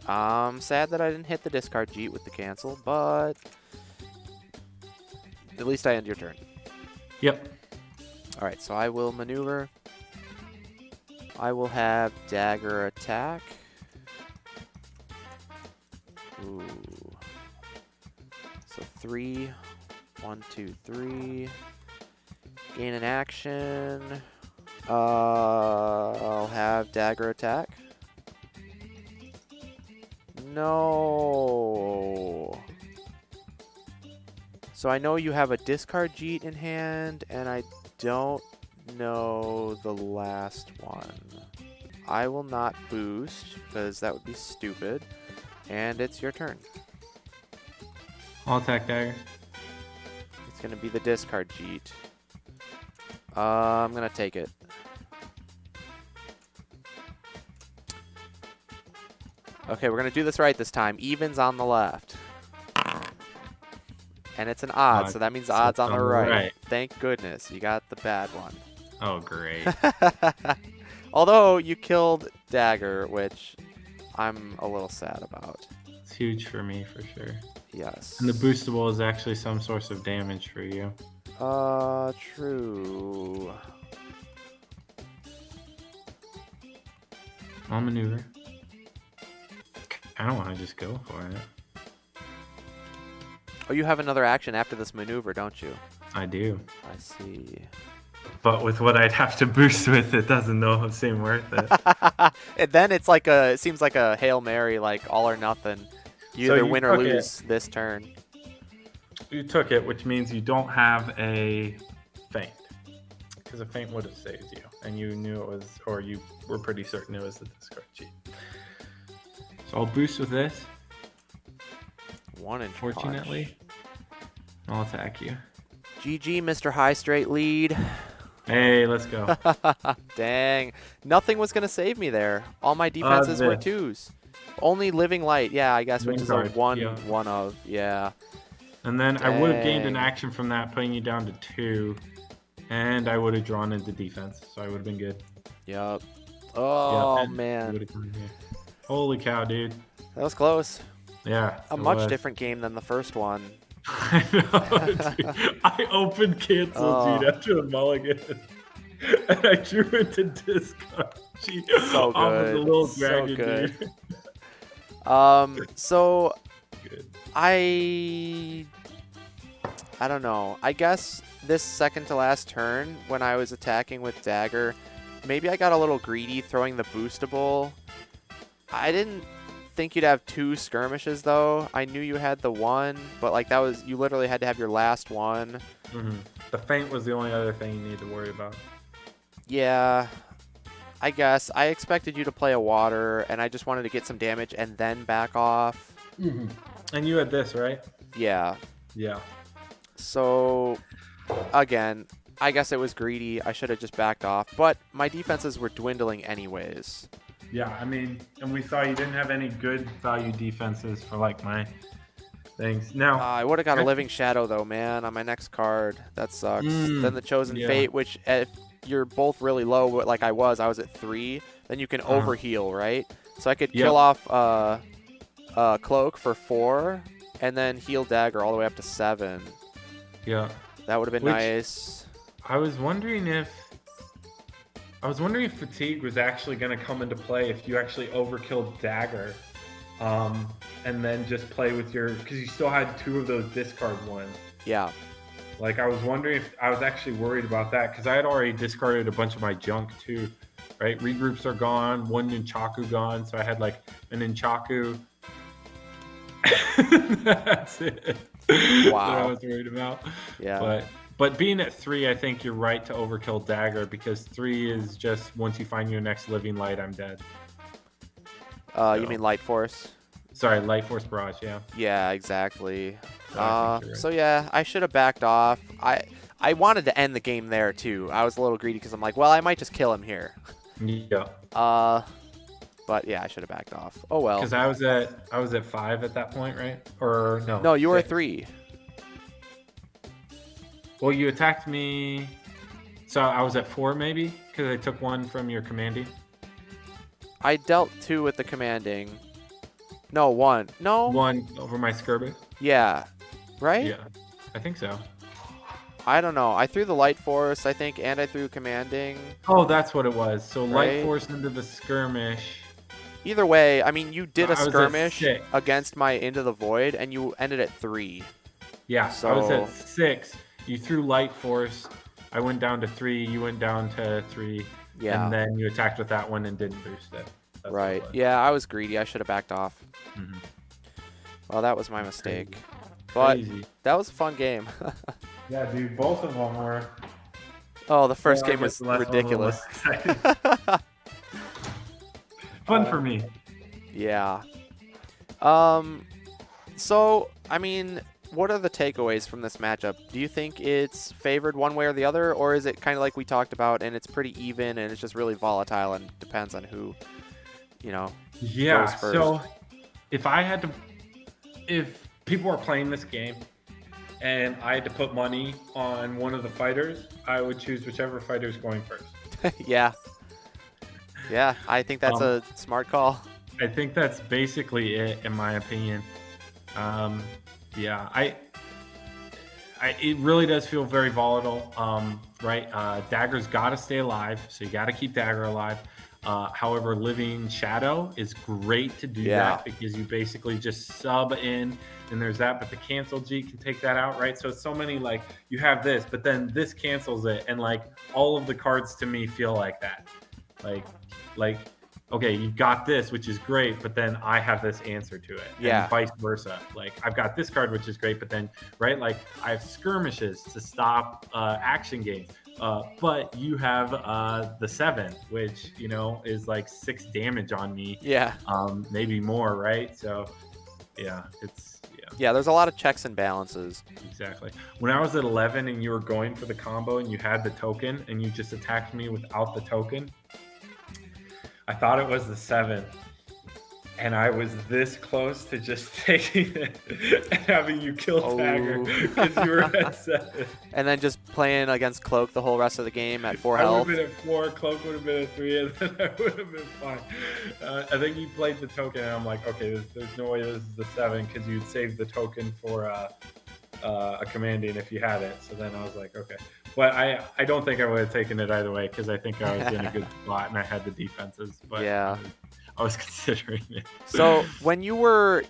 Sad that I didn't hit the discard cheat with the cancel, but at least I end your turn. Yep. All right, so I will maneuver. I will have dagger attack. Ooh. So 3, 1, 2, 3. Gain an action. I'll have dagger attack. No. So I know you have a discard cheat in hand, and I don't know the last one. I will not boost, because that would be stupid. And it's your turn. I'll attack dagger. It's going to be the discard cheat. I'm going to take it. Okay, we're going to do this right this time. Evens on the left. And it's an odd, so that means so odds on the right. right. Thank goodness. You got the bad one. Oh, great. Although you killed dagger, which I'm a little sad about. It's huge for me, for sure. Yes. And the boostable is actually some source of damage for you. True. I'll maneuver. I don't want to just go for it. Oh, you have another action after this maneuver, don't you? I do. I see. But with what I'd have to boost with, it doesn't seem worth it. And then it's like it seems like a Hail Mary, like all or nothing. You So either you win or took lose this turn. You took it, which means you don't have a feint. Because a feint would have saved you. And you knew it was, or you were pretty certain it was the discard cheat. So I'll boost with this. 1 and Fortunately. I'll attack you. GG, Mr. High Straight Lead. Hey, let's go. Dang. Nothing was going to save me there. All my defenses were this. 2s. Only Living Light, yeah, I guess, which is a Wingard, 1 yeah. one of, yeah. And then I would have gained an Dang. action from that, putting you down to 2. And I would have drawn into defense. So I would have been good. Yup. Oh, and you man. would've come here. Holy cow, dude. That was close. Yeah. A it much was. different game than the first one. I know, dude. I opened cancel Oh. cheat after a mulligan. And I drew into discard cheat So off of the good. little So dragon, good. dude. So Good. I don't know. I guess this second to last turn when I was attacking with dagger, maybe I got a little greedy throwing the boostable. I didn't think you'd have 2 skirmishes though. I knew you had the 1, but like that was, you literally had to have your last one. Mm-hmm. The feint was the only other thing you need to worry about. Yeah, I guess. I expected you to play a water, and I just wanted to get some damage and then back off. Mm-hmm. And you had this, right? Yeah. Yeah. So, again, I guess it was greedy. I should have just backed off. But my defenses were dwindling anyways. Yeah, I mean, and we saw you didn't have any good value defenses for like my things. Now, I would have got a Living Shadow, though, man, on my next card. That sucks. Then the Chosen yeah. Fate, which if you're both really low, like I was at 3, then you can overheal, right? So I could kill off Cloak for 4, and then heal dagger all the way up to 7. Yeah. That would have been Which- nice. I was wondering if fatigue was actually going to come into play if you actually overkilled dagger, and then just play with because you still had 2 of those discard ones. Yeah. Like, I was wondering if I was actually worried about that because I had already discarded a bunch of my junk too, right? Regroups are gone, 1 Nunchaku gone, so I had like a Nunchaku. That's it. Wow. That I was worried about. Yeah. But being at 3, I think you're right to overkill dagger because 3 is just once you find your next living light, I'm dead. You mean Light Force? Sorry, Light Force Barrage, yeah. Yeah, exactly. So I think you're right. So yeah, I should have backed off. I wanted to end the game there too. I was a little greedy because I'm like, well, I might just kill him here. Yeah. But yeah, I should have backed off. Oh well. Because I was at 5 at that point, right? Or no? No, you were 6. 3. Well, you attacked me, so I was at 4 maybe because I took 1 from your commanding. I dealt 2 with the commanding. No, 1. No. 1 over my skirmish. Yeah. Right? Yeah, I think so. I don't know. I threw the Light Force, I think, and I threw commanding. Oh, that's what it was. So Right? Light Force into the skirmish. Either way, I mean, you did I a was at skirmish 6. against my Into the Void, and you ended at 3. Yeah, I was So- at 6. You threw Light Force. I went down to 3. You went down to 3. Yeah. And then you attacked with that one and didn't boost it. That's what Right. it was. Yeah, I was greedy. I should have backed off. Mhm. Well, that was my mistake. But Crazy. that was a fun game. Yeah, dude, both of them were. Oh, the first Well, I game was guess the last one was a little ridiculous. less exciting. Fun for me. Yeah. So, I mean, what are the takeaways from this matchup? Do you think it's favored one way or the other, or is it kind of like we talked about and it's pretty even and it's just really volatile and depends on who, Yeah. goes first? So if people are playing this game and I had to put money on one of the fighters, I would choose whichever fighter is going first. Yeah. Yeah, I think that's a smart call. I think that's basically it, in my opinion. Yeah, it really does feel very volatile, right? Dagger's got to stay alive, so you got to keep Dagger alive. However, Living Shadow is great to do that because you basically just sub in, and there's that, but the cancel G can take that out, right? So it's so many, like, you have this, but then this cancels it, and like all of the cards to me feel like that. Like okay, you've got this, which is great, but then I have this answer to it. Yeah. And vice versa. Like, I've got this card, which is great, but then, right, like, I have skirmishes to stop action games. But you have the 7, which, is like 6 damage on me. Yeah. Maybe more, right? So, yeah, Yeah, there's a lot of checks and balances. exactly. When I was at 11 and you were going for the combo and you had the token and you just attacked me without the token, I thought it was the 7, and I was this close to just taking it and having you kill Dagger because you were at 7. And then just playing against Cloak the whole rest of the game at 4 I would health. have been at 4, Cloak would have been at 3, and then I would have been fine. I think you played the token, and I'm like, okay, there's no way this is the 7 because you'd saved the token for a commanding if you had it. So then I was like, okay. But I don't think I would have taken it either way because I think I was in a good spot and I had the defenses. But Yeah. I was considering it. So when you were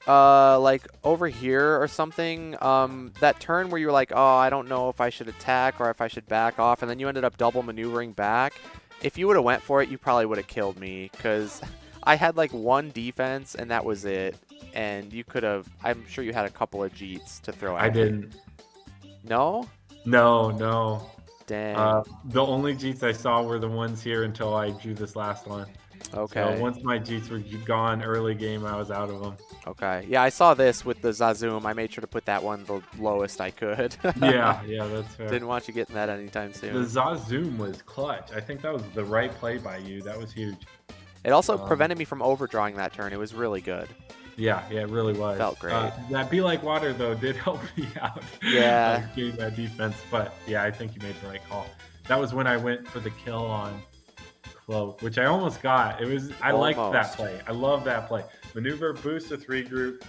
like over here or something, that turn where you were like, oh, I don't know if I should attack or if I should back off, and then you ended up double maneuvering back. If you would have went for it, you probably would have killed me because I had like 1 defense and that was it. And you could have, I'm sure you had a couple of Jeets to throw at I me. didn't. No? No. Dang. The only Jeets I saw were the ones here until I drew this last one. Okay. So once my Jeets were gone early game, I was out of them. Okay. Yeah, I saw this with the Zazoom. I made sure to put that one the lowest I could. Yeah, that's fair. Didn't want you getting that anytime soon. The Zazoom was clutch. I think that was the right play by you. That was huge. It also prevented me from overdrawing that turn. It was really good. Yeah, it really was. Felt great. That Be Like Water, though, did help me out. Yeah. Getting that defense. But, yeah, I think you made the right call. That was when I went for the kill on Cloak, which I almost got. I liked that Almost. play. I love that play. Maneuver, boost a 3 group,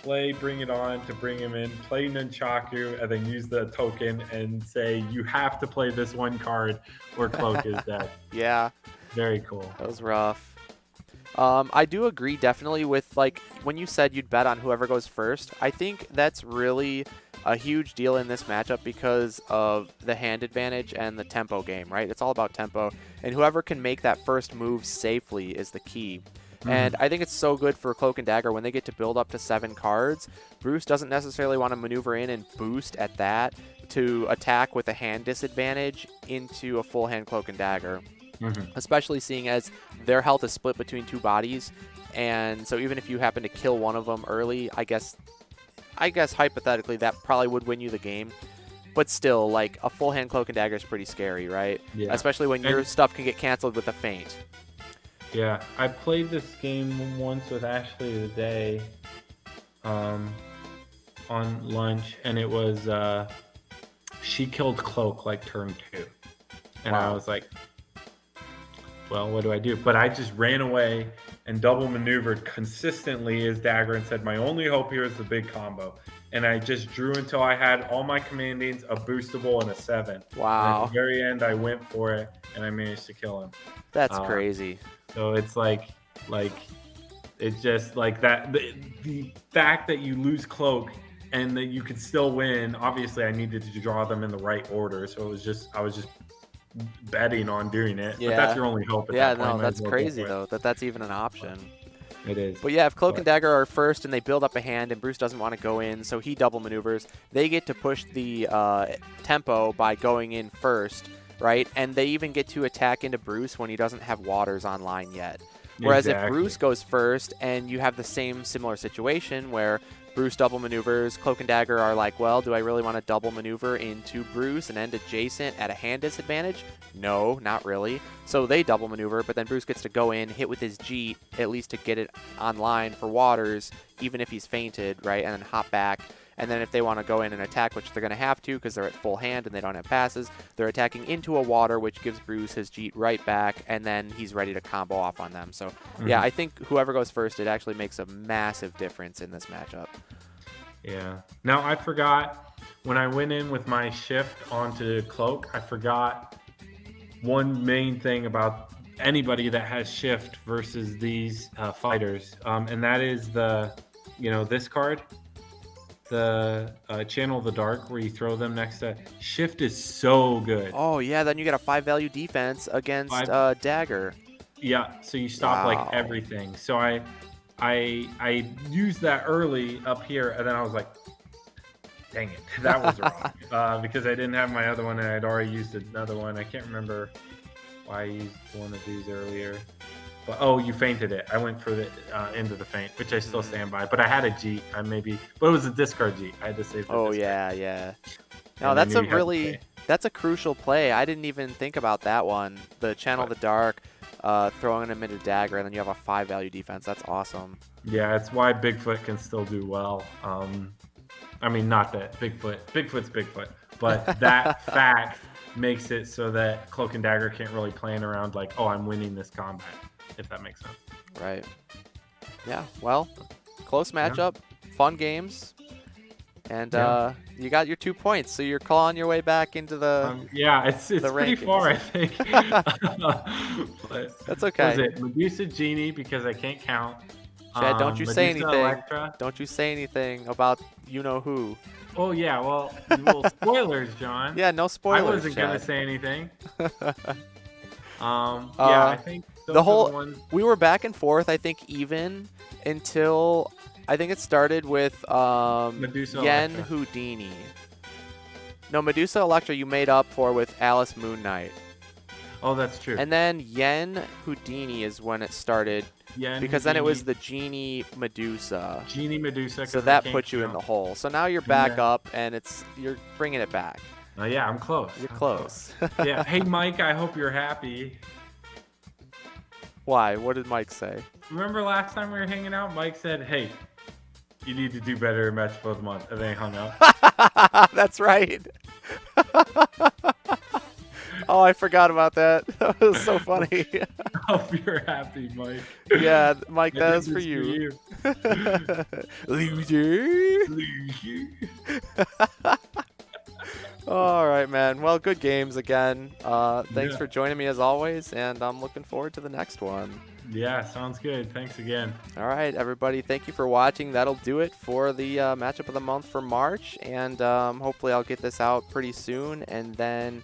play Bring It On to bring him in, play Nunchaku, and then use the token and say, you have to play this one card or Cloak is dead. Yeah, Very cool. that was rough. I do agree definitely with, like, when you said you'd bet on whoever goes first. I think that's really a huge deal in this matchup because of the hand advantage and the tempo game, right? It's all about tempo, and whoever can make that first move safely is the key. And I think it's so good for Cloak and Dagger when they get to build up to 7 cards. Bruce doesn't necessarily want to maneuver in and boost at that to attack with a hand disadvantage into a full hand Cloak and Dagger. Especially seeing as their health is split between 2 bodies, and so even if you happen to kill one of them early, I guess hypothetically that probably would win you the game. But still, like, a full hand Cloak and Dagger is pretty scary, right? Yeah. Especially when your stuff can get canceled with a feint. Yeah, I played this game once with Ashley today on lunch, and it was she killed Cloak like turn 2, and I was like, well, what do I do? But I just ran away and double maneuvered consistently as Dagger and said, my only hope here is the big combo. And I just drew until I had all my commandings, a boostable, and a 7. Wow. And at the very end, I went for it, and I managed to kill him. That's crazy. So it's like it's just like that. The fact that you lose Cloak and that you could still win, obviously I needed to draw them in the right order. So I was just betting on doing it. Yeah. But that's your only hope at Yeah, that point. no, that's crazy, though, that's even an option. It is. But yeah, if Cloak and Dagger are first and they build up a hand and Bruce doesn't want to go in, so he double maneuvers, they get to push the tempo by going in first, right? And they even get to attack into Bruce when he doesn't have waters online yet. Whereas if Bruce goes first and you have the same similar situation where Bruce double maneuvers, Cloak and Dagger are like, well, do I really want to double maneuver into Bruce and end adjacent at a hand disadvantage? No, not really. So they double maneuver, but then Bruce gets to go in, hit with his Jeet, at least to get it online for waters, even if he's fainted, right? And then hop back. And then if they want to go in and attack, which they're going to have to because they're at full hand and they don't have passes, they're attacking into a water, which gives Bruce his Jeet right back, and then he's ready to combo off on them. So, yeah, I think whoever goes first, it actually makes a massive difference in this matchup. Yeah. Now, I forgot, when I went in with my shift onto Cloak, I forgot one main thing about anybody that has shift versus these fighters, and that is this card. The Channel of the Dark, where you throw them next to shift, is so good. Oh yeah, then you get a 5 value defense against Dagger. Yeah, so you stop like everything. So I used that early up here, and then I was like, dang it, that was wrong because I didn't have my other one, and I'd already used another one. I can't remember why I used one of these earlier. But you fainted it. I went for the into the feint, which I still stand by. But I had a Jeet. But it was a discard Jeet. I had to save. Oh yeah. No, that's a crucial play. I didn't even think about that one. The Channel of the Dark, throwing him into Dagger, and then you have a 5 value defense. That's awesome. Yeah, it's why Bigfoot can still do well. I mean, not that Bigfoot's Bigfoot, but that fact makes it so that Cloak and Dagger can't really plan around like, oh, I'm winning this combat. If that makes sense. Right. Yeah, well, close matchup, fun games, and you got your 2 points, so you're clawing your way back into the it's pretty far, I think. That's okay. Was it Medusa Genie, because I can't count? Chad, don't you say anything. Electra. Don't you say anything about you-know-who. Oh, yeah, well, little spoilers, John. Yeah, no spoilers, I wasn't going to Chad. say anything. I think we were back and forth, I think, even until I think it started with Medusa Yen Electra. Houdini. No, Medusa Electra you made up for with Alice Moon Knight. Oh, that's true. And then Yen Houdini is when it started, because then it was the Genie Medusa. Genie Medusa. So that put you in the hole. So now you're back up, and you're bringing it back. Oh yeah, I'm close. You're close. Yeah. Hey, Mike, I hope you're happy. Why? What did Mike say? Remember last time we were hanging out? Mike said, "Hey, you need to do better in Match of the Month," and then he hung up. That's right. Oh, I forgot about that. That was so funny. I hope you're happy, Mike. Yeah, Mike, I that did is for this you. Loser. All right, man. Well, good games again. Thanks Yeah. for joining me as always, and I'm looking forward to the next one. Yeah, sounds good. Thanks again. All right, everybody. Thank you for watching. That'll do it for the matchup of the month for March, and hopefully I'll get this out pretty soon. And then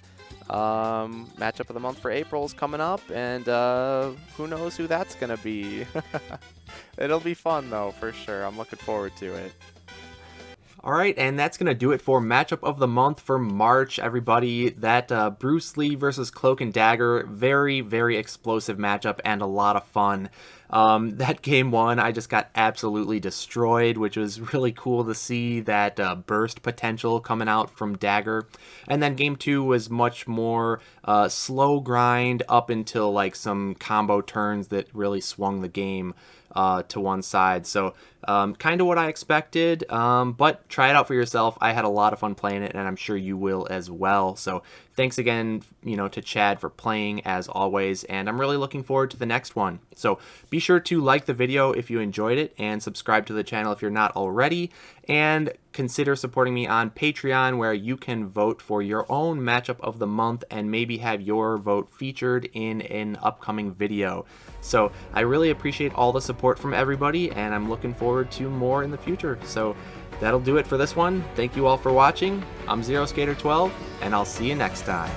matchup of the month for April is coming up, and who knows who that's gonna be. It'll be fun though, for sure. I'm looking forward to it. All right, and that's going to do it for matchup of the month for March, everybody. That Bruce Lee versus Cloak and Dagger, very, very explosive matchup and a lot of fun. That game one, I just got absolutely destroyed, which was really cool to see that burst potential coming out from Dagger. And then game two was much more slow grind up until like some combo turns that really swung the game to one side. So kind of what I expected, but try it out for yourself. I had a lot of fun playing it, and I'm sure you will as well. So thanks again, to Chad for playing as always, and I'm really looking forward to the next one. So be sure to like the video if you enjoyed it, and subscribe to the channel if you're not already, and consider supporting me on Patreon, where you can vote for your own matchup of the month and maybe have your vote featured in an upcoming video. So I really appreciate all the support from everybody, and I'm looking forward to more in the future. So that'll do it for this one. Thank you all for watching. I'm ZeroSkater12, and I'll see you next time.